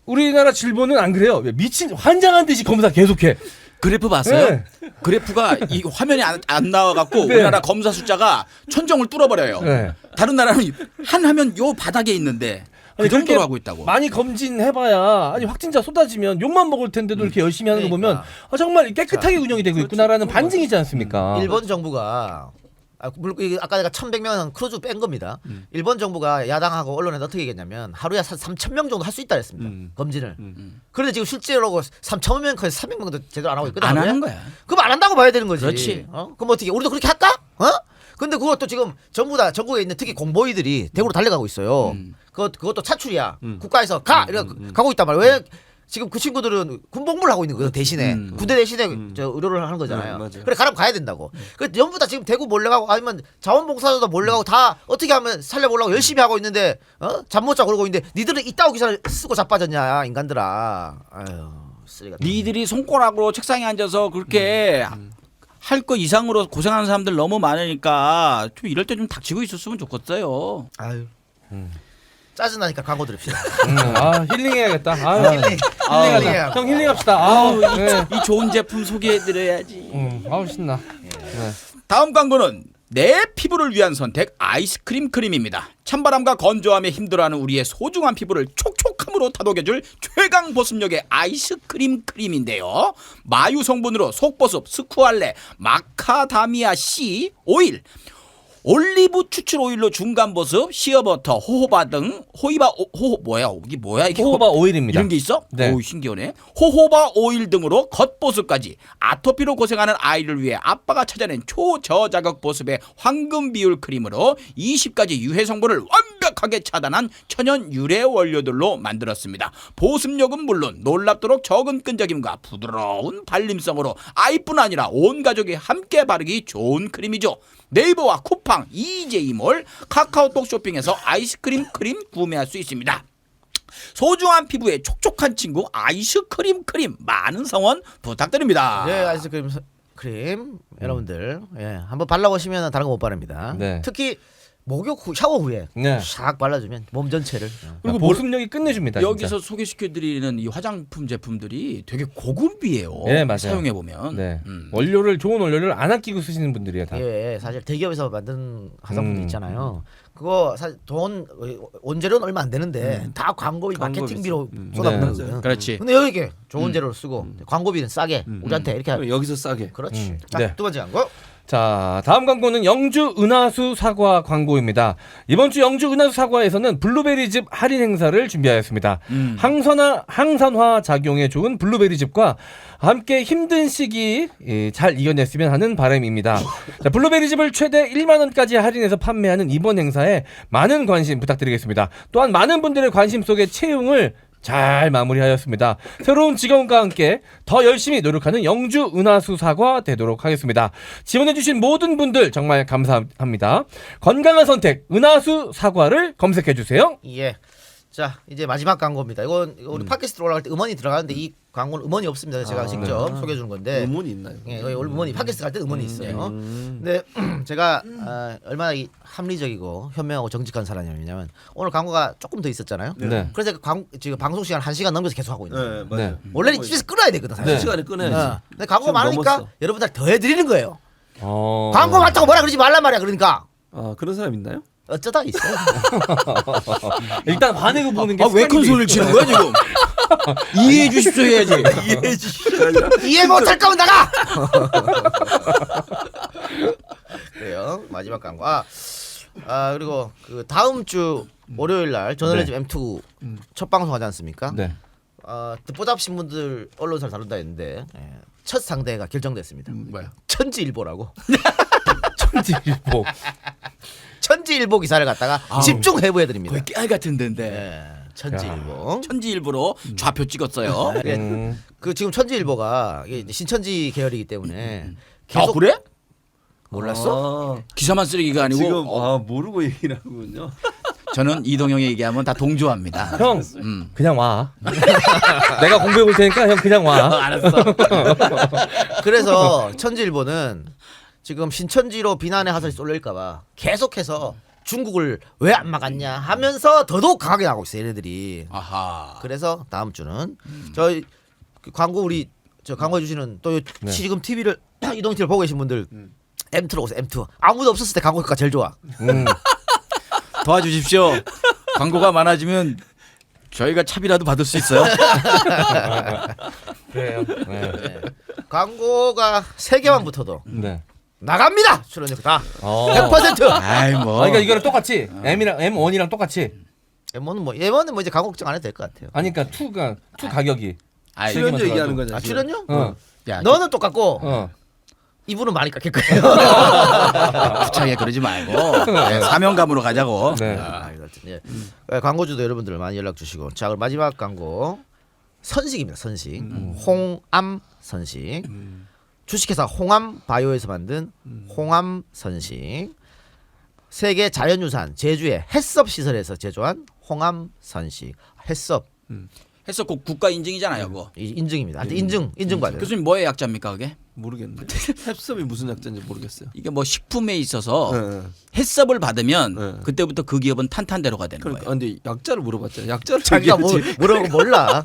우리나라 질본은 안 그래요. 미친 환장한 듯이 검사 계속해. 그래프 봤어요? 네. 그래프가 이 화면이 안 나와갖고 네. 우리나라 검사 숫자가 천정을 뚫어버려요. 네. 다른 나라는 한 화면 요 바닥에 있는데 그 아니, 정도로 그렇게 하고 있다고. 많이 검진해봐야 아니 확진자 쏟아지면 욕만 먹을 텐데도 이렇게 열심히 하는 거 보면 아, 정말 깨끗하게 운영이 되고 있구나라는 반증이지 않습니까? 일본 정부가 물론 이게 아까 내가 1,100명은 크루즈 뺀 겁니다. 일본 정부가 야당하고 언론에 어떻게 얘기했냐면 하루에 3,000명 정도 할 수 있다 그랬습니다. 검진을. 그런데 지금 실제로 3,000명에서 300명도 제대로 안 하고 있거든. 안 하루에. 하는 거야. 그럼 안 한다고 봐야 되는 거지. 그렇지. 그럼 어떻게 우리도 그렇게 할까? 근데 그것도 지금 전부 다 전국에 있는 특히 공보위들이 대구로 달려가고 있어요. 그것도 차출이야. 국가에서 이렇게 가고 있단 말이야. 왜? 지금 그 친구들은 군복무를 하고 있는 거예요. 대신에 군대 대신에 저 의료를 하는 거잖아요. 맞아요. 그래 가라면 가야 된다고. 그 전부 다 지금 대구 몰래가고 아니면 자원봉사자도 몰래가고 다 어떻게 하면 살려보려고 열심히 하고 있는데 잠 못 자고 그러고 있는데 니들은 이따구 기사를 쓰고 자빠졌냐 인간들아. 아유 쓰레기. 니들이 손가락으로 책상에 앉아서 그렇게 할 거 이상으로 고생하는 사람들 너무 많으니까 좀 이럴 때 좀 닥치고 있었으면 좋겠어요. 아유. 짜증나니까 광고 들읍시다. 아 힐링해야겠다. 아, 힐링해야. 형 힐링합시다. 아우, 네. 이 좋은 제품 소개해드려야지. 아우 신나. 네. 다음 광고는 내 피부를 위한 선택 아이스크림 크림입니다. 찬바람과 건조함에 힘들어하는 우리의 소중한 피부를 촉촉함으로 다독여줄 최강 보습력의 아이스크림 크림인데요. 마유 성분으로 속보습, 스쿠알레, 마카다미아 C 오일, 올리브 추출 오일로 중간 보습, 시어버터, 호호바 등 이게 호호바 오일입니다. 이런 게 있어? 네. 오 신기하네. 호호바 오일 등으로 겉보습까지 아토피로 고생하는 아이를 위해 아빠가 찾아낸 초저자극 보습의 황금 비율 크림으로 20가지 유해 성분을 완벽하게 차단한 천연 유래 원료들로 만들었습니다. 보습력은 물론 놀랍도록 적은 끈적임과 부드러운 발림성으로 아이뿐 아니라 온 가족이 함께 바르기 좋은 크림이죠. 네이버와 쿠팡, EJ몰, 카카오톡 쇼핑에서 아이스크림 크림 구매할 수 있습니다. 소중한 피부에 촉촉한 친구 아이스크림 크림 많은 성원 부탁드립니다. 네, 아이스크림 크림 여러분들 한번 발라보시면 다른 거 못 바릅니다. 네. 특히 목욕 후 샤워 후에 네. 샥 발라주면 몸 전체를. 그리고 보습력이 끝내줍니다. 여기서 소개시켜드리는 이 화장품 제품들이 되게 고급이에요. 네, 맞아요. 사용해보면. 네. 원료를 좋은 원료를 안 아끼고 쓰시는 분들이에요. 다. 예, 사실 대기업에서 만든 화장품 있잖아요. 그거 사실 돈 원재료는 얼마 안 되는데 다 광고비 마케팅비로 쏟아붓는 네. 거예요. 그렇지. 근데 여기 좋은 재료를 쓰고 광고비는 싸게 우리한테 이렇게 여기서 싸게. 그렇지. 네. 자, 두 번째 광고. 자, 다음 광고는 영주 은하수 사과 광고입니다. 이번 주 영주 은하수 사과에서는 블루베리즙 할인 행사를 준비하였습니다. 항산화 작용에 좋은 블루베리즙과 함께 힘든 시기 잘 이겨냈으면 하는 바람입니다. 자, 블루베리즙을 최대 1만 원까지 할인해서 판매하는 이번 행사에 많은 관심 부탁드리겠습니다. 또한 많은 분들의 관심 속에 채용을 잘 마무리하였습니다. 새로운 직원과 함께 더 열심히 노력하는 영주 은하수 사과 되도록 하겠습니다. 지원해주신 모든 분들 정말 감사합니다. 건강한 선택 은하수 사과를 검색해주세요. 예. 자, 이제 마지막 광고입니다. 이건 우리 팟캐스트로 올라갈 때 음원이 들어가는데 이 광고는 음원이 없습니다. 그래서 제가 직접 소개해 주는 건데. 음원이 있나요? 예, 음원이 팟캐스트 갈 때 음원이 있어요. 근데 제가 얼마나 합리적이고 현명하고 정직한 사람이냐면 오늘 광고가 조금 더 있었잖아요. 네. 그래서 제가 지금 방송 시간 1시간 넘겨서 계속 하고 있는 거예요. 네, 맞아요. 원래는 집에서 끊어야 되거든 사실. 한 시간에 끊어야지. 근데 광고가 지금 많으니까 넘었어. 여러분들 더 해드리는 거예요. 어... 광고 많다고 뭐라 그러지 말란 말이야. 그러니까 아, 그런 사람 있나요? 어쩌다 있어. 일단 화내고 보는 게 왜 큰 소리를 치는 거야 지금? 이해해 주십시오 해야지. 이해해 주시죠. 이해 못할 거면 나가. 그래요. 마지막 광고. 그리고 그 다음 주 월요일 날 저널리즘 M2 첫 방송 하지 않습니까? 네. 듣보잡 신문들 언론사를 다룬다 했는데 첫 상대가 결정됐습니다. 뭐야? 천지일보라고. 천지일보. 천지일보 기사를 갖다가 집중 해부해드립니다. 거의 깨알 같은 데인데. 네, 천지일보. 천지일보로 좌표 찍었어요. 네. 그 지금 천지일보가 이게 신천지 계열이기 때문에 아 계속 그래? 몰랐어? 기사만 쓰레기가 아니고 지금 모르고 얘기를 하군요. 저는 이동형이 얘기하면 다 동조합니다. 형 그냥 와. 내가 공부해 볼 테니까 형 그냥 와. 알았어. 그래서 천지일보는 지금 신천지로 비난의 화살이 쏠릴까봐 계속해서 중국을 왜 안 막았냐 하면서 더더욱 강하게 나가고 있어요 얘네들이. 아하. 그래서 다음 주는 저희 그 광고 우리 저 광고해 주시는 또 네. 지금 TV를 이동 TV를 보고 계신 분들 M2로 오세요. M2 아무도 없었을 때 광고 효과가 제일 좋아. 도와주십시오. 광고가 많아지면 저희가 차비라도 받을 수 있어요. 그래요. 네. 네. 광고가 3개만 붙어도 네. 나갑니다. 출연료 다 100%. 아이 뭐. 그러니까 이거랑 똑같이 M이랑 M1이랑 똑같이. M1은 뭐 이제 광고 걱정 안 해도 될 것 같아요. 아니 그러니까 2가 2 가격이. 아이, 출연료 들어가도. 얘기하는 거죠. 아 출연료? 어. 야, 너는 똑같고 어. 이분은 많이 깎일 거예요. 구차하게 그러지 말고 네, 사명감으로 가자고. 네. 하여튼 예. 광고주도 여러분들 많이 연락 주시고 자 그럼 마지막 광고 선식입니다. 선식 홍암 선식 주식회사 홍암 바이오에서 만든 홍암 선식 세계 자연유산 제주의 햇섭 시설에서 제조한 홍암 선식 햇섭 해서 꼭 국가 인증이잖아요, 그거. 인증입니다. 한테 인증받아요. 교수님 뭐의 약자입니까, 그게? 모르겠네. 햇섭이 무슨 약자인지 모르겠어요. 이게 뭐 식품에 있어서 네. 햇섭을 받으면 네. 그때부터 그 기업은 탄탄대로가 되는 그러니까 거예요. 근데 약자를 물어봤잖아요. 약자를 자기가 얘기했지. 뭐라고 몰라.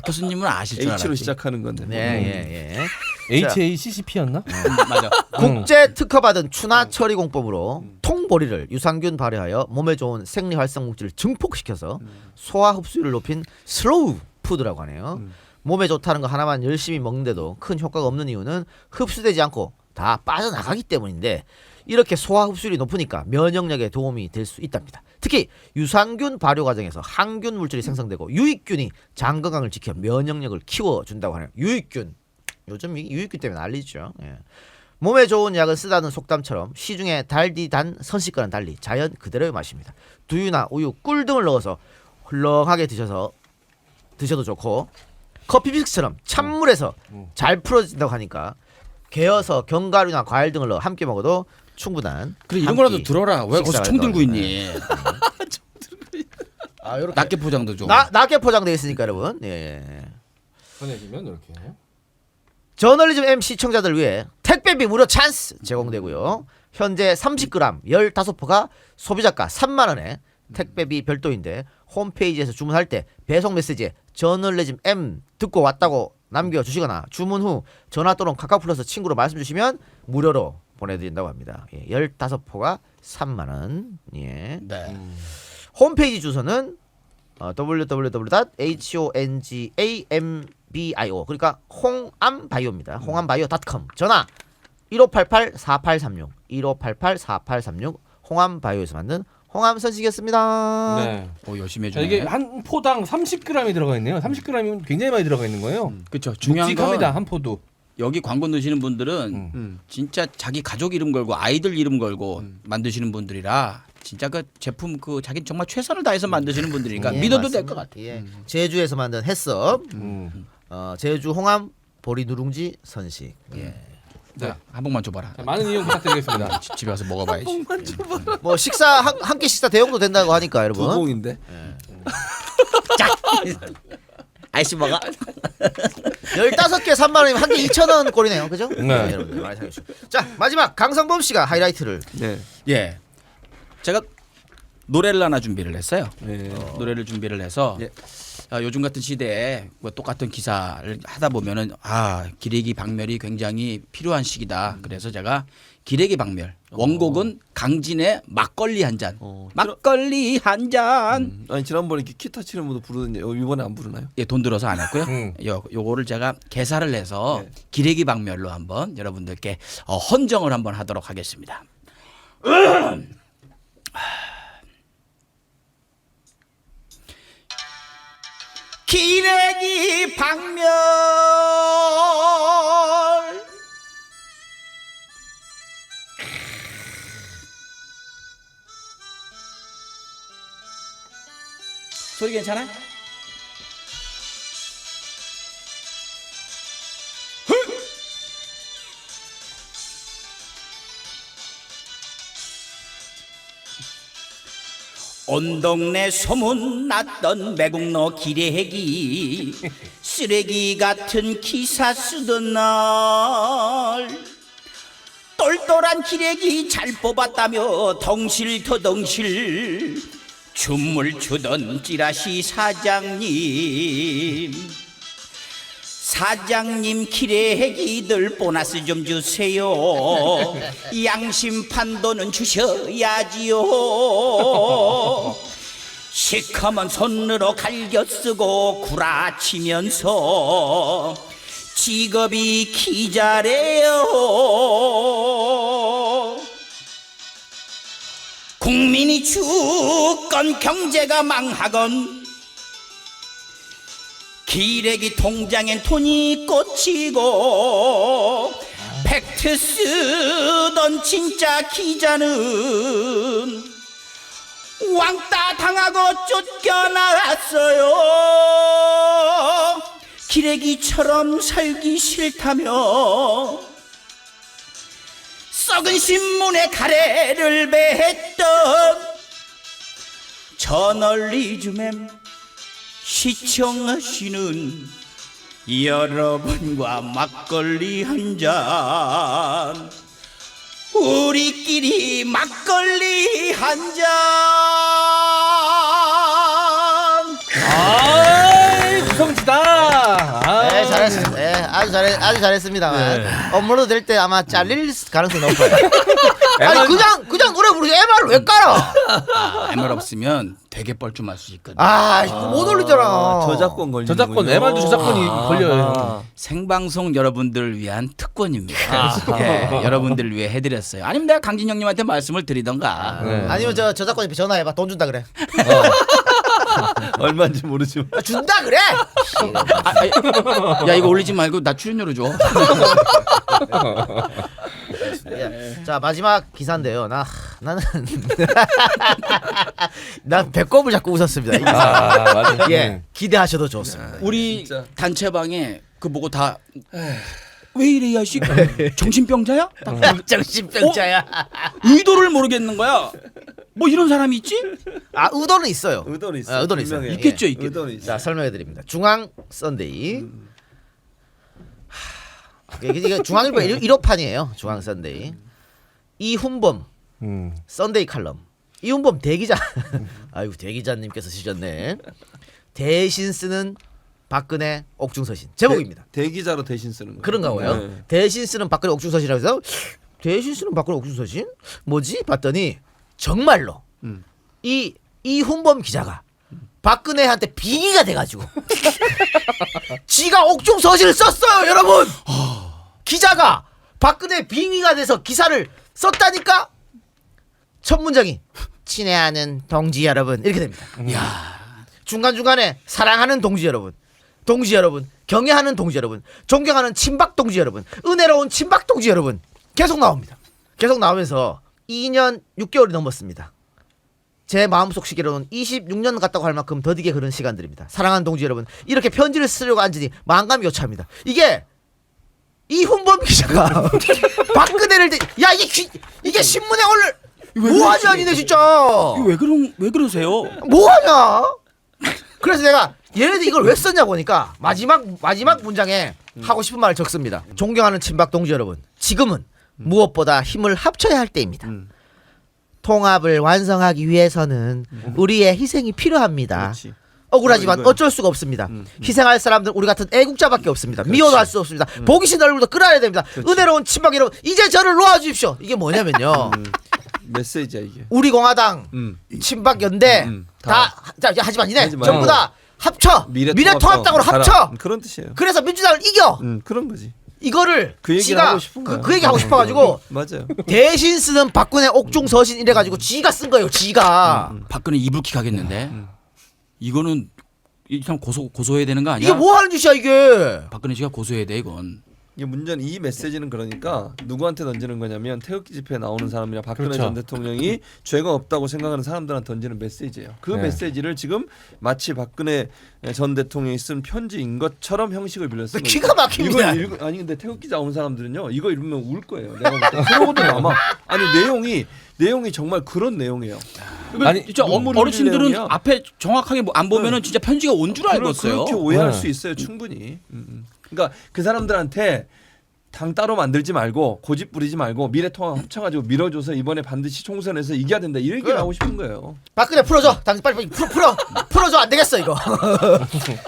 교수님은 아실 줄 H로 알았지. 시작하는 건데. 네, 예. HACCP였나? 맞아. 국제 특허받은 추나 처리 공법으로 통보리를 유산균 발효하여 몸에 좋은 생리 활성 물질을 증폭시켜서 소화 흡수율을 높인 슬로우 푸드라고 하네요. 몸에 좋다는 거 하나만 열심히 먹는데도 큰 효과가 없는 이유는 흡수되지 않고 다 빠져나가기 때문인데 이렇게 소화 흡수율이 높으니까 면역력에 도움이 될 수 있답니다. 특히 유산균 발효 과정에서 항균 물질이 생성되고 유익균이 장 건강을 지켜 면역력을 키워준다고 하네요. 유익균 요즘 이 유익균 때문에 난리죠. 예. 몸에 좋은 약을 쓰다는 속담처럼 시중에 달디 단 선식과는 달리 자연 그대로의 맛입니다. 두유나 우유, 꿀 등을 넣어서 훌렁하게 드셔도 좋고 커피 믹스처럼 찬물에서 잘 풀어진다고 하니까 개어서 견과류나 과일 등을 넣어 함께 먹어도 충분한 그래 이런 한 거라도 끼 들어라. 왜 거기서 식사가 총 들고 되는 있니? 아, 요렇게 낱개 포장도 좀. 낮게 포장되어 있으니까 여러분. 예. 보내주면 이렇게. 저널리즘 M 시청자들 위해 택배비 무료 찬스 제공되고요. 현재 30g 15포가 소비자가 3만 원에 택배비 별도인데 홈페이지에서 주문할 때 배송 메시지에 저널리즘 M 듣고 왔다고 남겨주시거나 주문 후 전화 또는 카카오 플러스 친구로 말씀 주시면 무료로 보내드린다고 합니다. 예, 15포가 3만 원. 예. 네. 홈페이지 주소는 www.hongamBio 그러니까 홍암바이오입니다. 홍암바이오.com 전화 1588-4836 1588-4836 홍암 바이오에서 만든 홍암 선식이었습니다. 네. 열심히 자, 해주네. 이게 한 포당 30g이 들어가 있네요. 30g이면 굉장히 많이 들어가 있는 거예요. 그렇죠. 중요한 묵직합니다. 건 한 포도. 여기 광고 넣으시는 분들은 진짜 자기 가족 이름 걸고 아이들 이름 걸고 만드시는 분들이라 진짜 그 제품 그 자기 정말 최선을 다해서 만드시는 분들이니까 예, 믿어도 될 맞습니다. 것 같아요. 예. 제주에서 만든 햇섭, 제주 홍암 보리 누룽지 선식. 예. 네. 한 봉만 줘봐라. 자, 많은 이용 부탁드리겠습니다. 집에 가서 먹어봐야지. 뭐 식사 한 끼 식사 대용도 된다고 하니까 여러분. 도공인데. 아이씨 먹어. 15개 3만 원이면 한 개 2,000원 꼴이네요. 그죠? 네. 여러분들 많이 사주시고. 자, 마지막 강성범 씨가 하이라이트를. 네. 예. 제가 노래를 하나 준비를 했어요. 네. 노래를 준비를 해서 예. 요즘 같은 시대에 뭐 똑같은 기사를 하다 보면은 기레기 박멸이 굉장히 필요한 시기다. 그래서 제가 기레기 박멸 원곡은 강진의 막걸리 한 잔. 막걸리 한 잔. 아니 지난번에 이렇게 기타 치는 분도 부르던데 이번에 안 부르나요? 예, 돈 들어서 안 했고요. 요거를 제가 개사를 해서 네. 기레기 박멸로 한번 여러분들께 헌정을 한번 하도록 하겠습니다. 기레기 박멸 소리 괜찮아? 온 동네 소문났던 매국노 기레기 쓰레기 같은 기사 쓰던 날 똘똘한 기레기 잘 뽑았다며 덩실터덩실 춤을 추던 찌라시 사장님 기레기들 보너스 좀 주세요. 양심 판도는 주셔야지요. 시커먼 손으로 갈겨 쓰고 구라치면서 직업이 기자래요. 국민이 죽건 경제가 망하건 기레기 통장엔 돈이 꽂히고 팩트 쓰던 진짜 기자는 왕따 당하고 쫓겨나갔어요. 기레기처럼 살기 싫다며 썩은 신문에 가래를 베했던 저널리즘에 시청하시는 여러분과 막걸리 한 잔 우리끼리 막걸리 한 잔. 구성지다. 네, 잘했습니다. 네, 아주 잘했습니다만 업로드 될 때 아마 잘릴 가능성이 높아요. 아니 그냥 노래 부르지 MR을 왜 깔아? MR 없으면 되게 뻘쭘할 수 있거든요. 이거 못 올리잖아. 저작권 걸리는 저작권, MR도 저작권이 걸려요. 생방송 여러분들을 위한 특권입니다. 예, 여러분들을 위해 해드렸어요. 아니면 내가 강진 형님한테 말씀을 드리던가. 네. 아니면 저작권 전화해봐. 돈 준다 그래. 얼마인지 모르지만 준다 그래. 야 이거 올리지 말고 나 출연료로 줘. 예. 자 마지막 기사인데요. 나는 난 배꼽을 잡고 웃었습니다. 이 기사. 맞아. 예, 기대하셔도 좋습니다. 우리 진짜. 단체방에 그 보고 다 왜 이래 이 자식 정신병자야? 정신병자야. 의도를 모르겠는 거야. 뭐 이런 사람이 있지? 의도는 있어요. 의도는 있어. 의도는 있어요. 분명해. 있겠죠, 예. 있겠죠. 의도는 있어. 자 설명해 드립니다. 중앙 썬데이. 이게 중앙일보 1호판이에요. 중앙 썬데이. 이훈범 썬데이 칼럼. 이훈범 대기자. 아이고 대기자님께서 쓰셨네. 대신 쓰는 박근혜 옥중서신 제목입니다. 대기자로 대신 쓰는 거예요. 그런가 봐요. 네. 대신 쓰는 박근혜 옥중서신이라고 해서 대신 쓰는 박근혜 옥중서신? 뭐지? 봤더니 정말로 이훈범 기자가 박근혜한테 빙의가 돼가지고 지가 옥중서신을 썼어요, 여러분. 기자가 박근혜 빙의가 돼서 기사를 썼다니까. 첫 문장이 친애하는 동지 여러분 이렇게 됩니다. 야, 중간중간에 사랑하는 동지 여러분, 동지 여러분, 경애하는 동지 여러분, 존경하는 친박 동지 여러분, 은혜로운 친박 동지 여러분 계속 나옵니다. 계속 나오면서 2년 6개월이 넘었습니다. 제 마음속 시기로는 26년 같다고 할 만큼 더디게 그런 시간들입니다. 사랑하는 동지 여러분, 이렇게 편지를 쓰려고 앉으니 마음감이 교차합니다. 이게 이훈범 기자가 박근혜를 야 이게 신문에 오늘 뭐하지 아니네 진짜. 왜 그러세요? 뭐하냐? 그래서 내가 얘네들 이걸 왜 썼냐 보니까 마지막 문장에 하고 싶은 말을 적습니다. 존경하는 친박 동지 여러분, 지금은 무엇보다 힘을 합쳐야 할 때입니다. 통합을 완성하기 위해서는 우리의 희생이 필요합니다. 그렇지. 억울하지만 이거야. 어쩔 수가 없습니다. 희생할 사람들은 우리 같은 애국자밖에 없습니다. 미워도 할 수 없습니다. 보기 싫은 얼굴도 끌어야 됩니다. 은혜로운 친박 여러분, 이제 저를 놓아주십시오. 이게 뭐냐면요. 메시지야 이게. 우리 공화당, 친박 연대 하지만 이네 하지 마. 전부 다 합쳐 미래통합당으로 합쳐. 그런 뜻이에요. 그래서 민주당을 이겨. 그런 거지. 이거를 그 얘기를 지가 하고 싶은 거야. 그 얘기 하고 싶어가지고 맞아요. 대신 쓰는 박근혜 옥중 서신 이래가지고 지가 쓴 거예요. 지가. 박근혜 이불킥 하겠는데. 이거는 참 고소해야 되는 거 아니야? 이게 뭐 하는 짓이야 이게. 박근혜 씨가 고소해야 돼 이건. 이게 문제는 이 메시지는 그러니까 누구한테 던지는 거냐면 태극기 집회에 나오는 사람이나 박근혜 그렇죠. 전 대통령이 죄가 없다고 생각하는 사람들한테 던지는 메시지예요. 그 네. 메시지를 지금 마치 박근혜 전 대통령이 쓴 편지인 것처럼 형식을 빌렸어요. 기가 막힙니다. 아니 근데 태극기 나온 사람들은요 이거 읽으면 울 거예요. 내가 볼 때. 그러고도 아마 아니 내용이 정말 그런 내용이에요. 아니, 진짜 눈물 어르신들은 흘릴 내용이야. 앞에 정확하게 안 보면은 진짜 편지가 온 줄 알고 있어요. 그렇게 오해할 네. 수 있어요 충분히. 그러니까 그 사람들한테 당 따로 만들지 말고 고집 부리지 말고 미래통합 합쳐가지고 밀어줘서 이번에 반드시 총선에서 이겨야 된다 이 얘기를 하고 싶은 거예요. 박근혜 풀어줘. 당신 빨리 풀어줘. 안 되겠어 이거.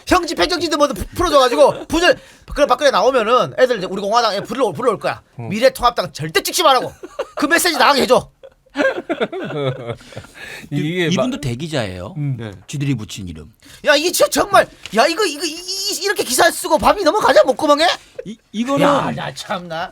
형집 행정진도 모두 풀어줘가지고 분열. 그래 박근혜 나오면은 애들 이제 우리 공화당에 불러올 거야. 미래통합당 절대 찍지 말라고. 그 메시지 나가게 해줘. 이게 이분도 대기자예요. 네. 쥐들이 붙인 이름. 야 이게 진짜 정말 야 이거 이렇게 기사 쓰고 밤이 넘어가자 목구멍에? 이거는 야 참나.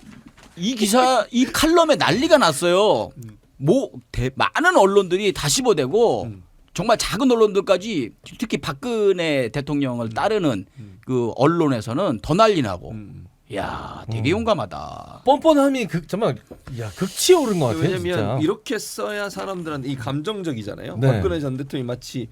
이 기사 이 칼럼에 난리가 났어요. 많은 언론들이 다 씹어대고 정말 작은 언론들까지 특히 박근혜 대통령을 따르는 그 언론에서는 더 난리 나고. 야, 되게 용감하다. 뻔뻔함이 정말 극치에 오른 것 같아요. 왜냐면 진짜. 이렇게 써야 사람들한테 이 감정적이잖아요. 네. 박근혜 전 대통령이 마치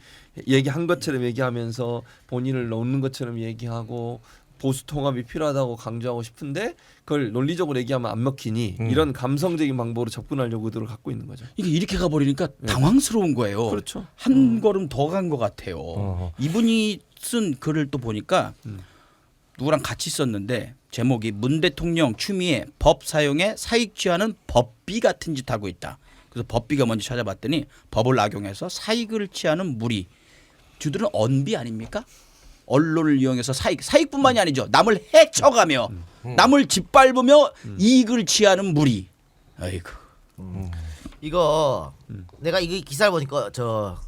얘기한 것처럼 얘기하면서 본인을 넣는 것처럼 얘기하고 보수 통합이 필요하다고 강조하고 싶은데 그걸 논리적으로 얘기하면 안 먹히니 이런 감성적인 방법으로 접근하려고 의도를 갖고 있는 거죠. 이게 이렇게 가버리니까 당황스러운 거예요. 그렇죠. 한 걸음 더 간 것 같아요. 어허. 이분이 쓴 글을 또 보니까 누구랑 같이 썼는데 제목이 문 대통령 추미애 법 사용에 사익 취하는 법비 같은 짓 하고 있다. 그래서 법비가 뭔지 찾아봤더니 법을 악용해서 사익을 취하는 무리. 주들은 언비 아닙니까? 언론을 이용해서 사익뿐만이 아니죠. 남을 해쳐가며 남을 짓밟으며 이익을 취하는 무리. 아이고. 이거 내가 이 기사를 보니까 저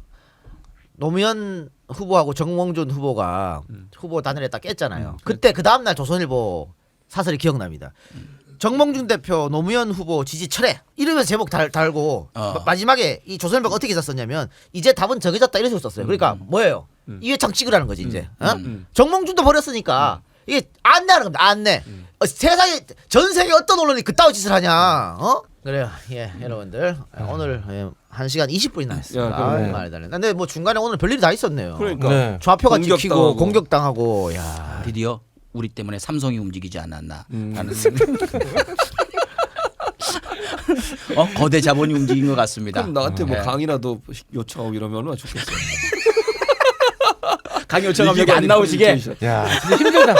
노무현 후보하고 정몽준 후보가 후보 단일에 딱 깼잖아요. 그때 그 다음 날 조선일보 사설이 기억납니다. 정몽준 대표 노무현 후보 지지 철회 이러면서 제목 달고 마지막에 이 조선일보가 어떻게 썼냐면 이제 답은 정해졌다 이런 식으로 썼어요. 그러니까 뭐예요? 이회창 찍으라는 거지 이제. 정몽준도 버렸으니까 이게 안내하는 겁니다. 안내. 세상에 전 세계 어떤 언론이 그따위 짓을 하냐? 그래요. 예, 여러분들 오늘 1시간 20분이나 했습니다. 그러네. 많이 달렸네. 근데 뭐 중간에 오늘 별일이 다 있었네요. 그러니까 네. 좌표가 공격당하고. 찍히고 공격당하고 야. 드디어 우리 때문에 삼성이 움직이지 않았나 하는 거대 자본이 움직인 것 같습니다. 그럼 나한테 뭐 네. 강의라도 요청하고 이러면 얼마나 좋겠어요. 강의 요청하면 여기 안 나오시게. 야, 진짜 힘들다.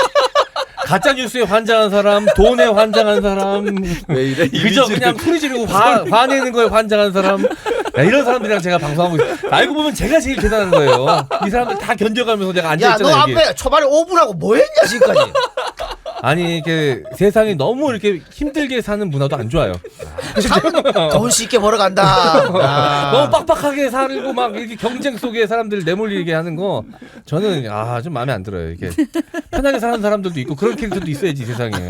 가짜 뉴스에 환장한 사람, 돈에 환장한 사람, 왜 이래? 그저 그냥 소리 지르고 화내는 거에 환장한 사람. 야, 이런 사람들이랑 제가 방송하고 있어요. 알고 보면 제가 제일 대단한 거예요. 이 사람들 다 견뎌가면서 내가 야, 앉아있잖아. 너 여기. 앞에 초반에 5분하고 뭐 했냐 지금까지? 아니 이게 세상이 너무 이렇게 힘들게 사는 문화도 안 좋아요. 돈 쉽게 벌어간다. 너무 빡빡하게 살고 막 이렇게 경쟁 속에 사람들 내몰리게 하는 거 저는 좀 마음에 안 들어요. 이게 편하게 사는 사람들도 있고 그런 캐릭터도 있어야지 세상에.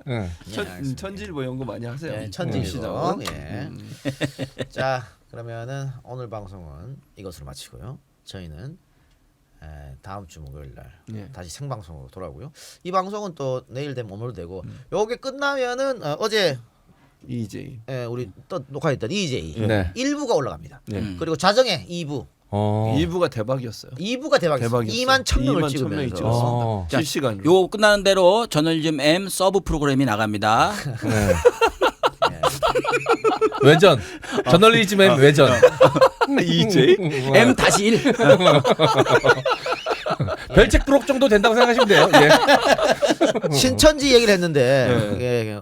예. 천지일보 연구 많이 하세요. 예, 천지일보. 시작은. 예. 자, 그러면은 오늘 방송은 이것으로 마치고요. 저희는 다음 주 목요일 날 예. 다시 생방송으로 돌아오고요. 이 방송은 또 내일 되면 오늘 되고 요게 끝나면은 어제 EJ. 우리 또 녹화했던 EJ 네. 1부가 올라갑니다. 네. 그리고 자정에 2부. 2부가 대박이었어요. 2부가 대박이었어요. 대박이었어요. 2만 1,000명을 2만 1,000명이 찍으면서 찍었습니다. 자, 실시간. 요 끝나는 대로 저널리즘 M 서브 프로그램이 나갑니다. 네. 외전 저널리즘의 외전 EJ? M 다시 1. 별책 부록 정도 된다고 생각하시면 돼요. 예. 신천지 얘기를 했는데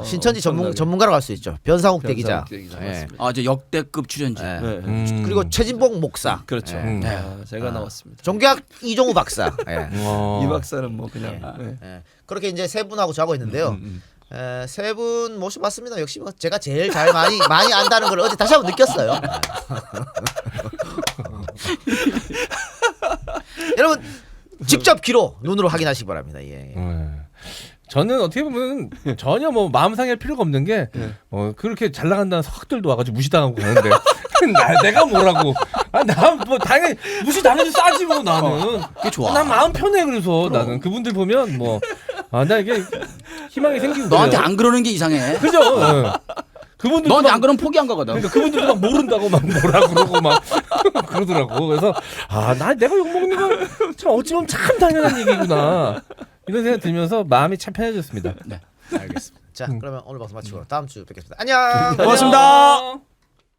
신천지 전문가로 갈 수 있죠. 변상욱 대기자. 대기자 예. 맞습니다. 아, 저 역대급 출연진. 예. 네. 그리고 최진봉 목사. 그렇죠. 예. 제가 나왔습니다. 종교학 이종우 박사. 예. 이 박사는 뭐 그냥 네. 예. 그렇게 이제 세 분하고 자고 있는데요. 세 분 모셔봤습니다. 역시 뭐 제가 제일 잘 많이 안다는 걸 어제 다시 한번 느꼈어요. 여러분 직접 귀로 눈으로 확인하시기 바랍니다. 예. 저는 어떻게 보면 전혀 뭐 마음 상할 필요가 없는 게 그렇게 잘 나간다는 석학들도 와가지고 무시당하고 가는데 내가 뭐라고? 나 뭐 당연히 무시 당연히 싸지 뭐 나는. 그게 좋아. 난 마음 편해 그래서 나는 그분들 보면 나 이게 희망이 생기고 너한테 그래요. 안 그러는 게 이상해. 그죠? 그분들 너한테 안 그러면 포기한 거거든. 그러니까 그분들도 막 모른다고 막 뭐라 그러고 막 그러더라고. 그래서 나 내가 욕 먹는 건 참 어찌 보면 참 당연한 얘기구나 이런 생각 들면서 마음이 참 편해졌습니다. 네. 알겠습니다. 자, 그러면 오늘 방송 마치고 다음 주 뵙겠습니다. 안녕. 고맙습니다.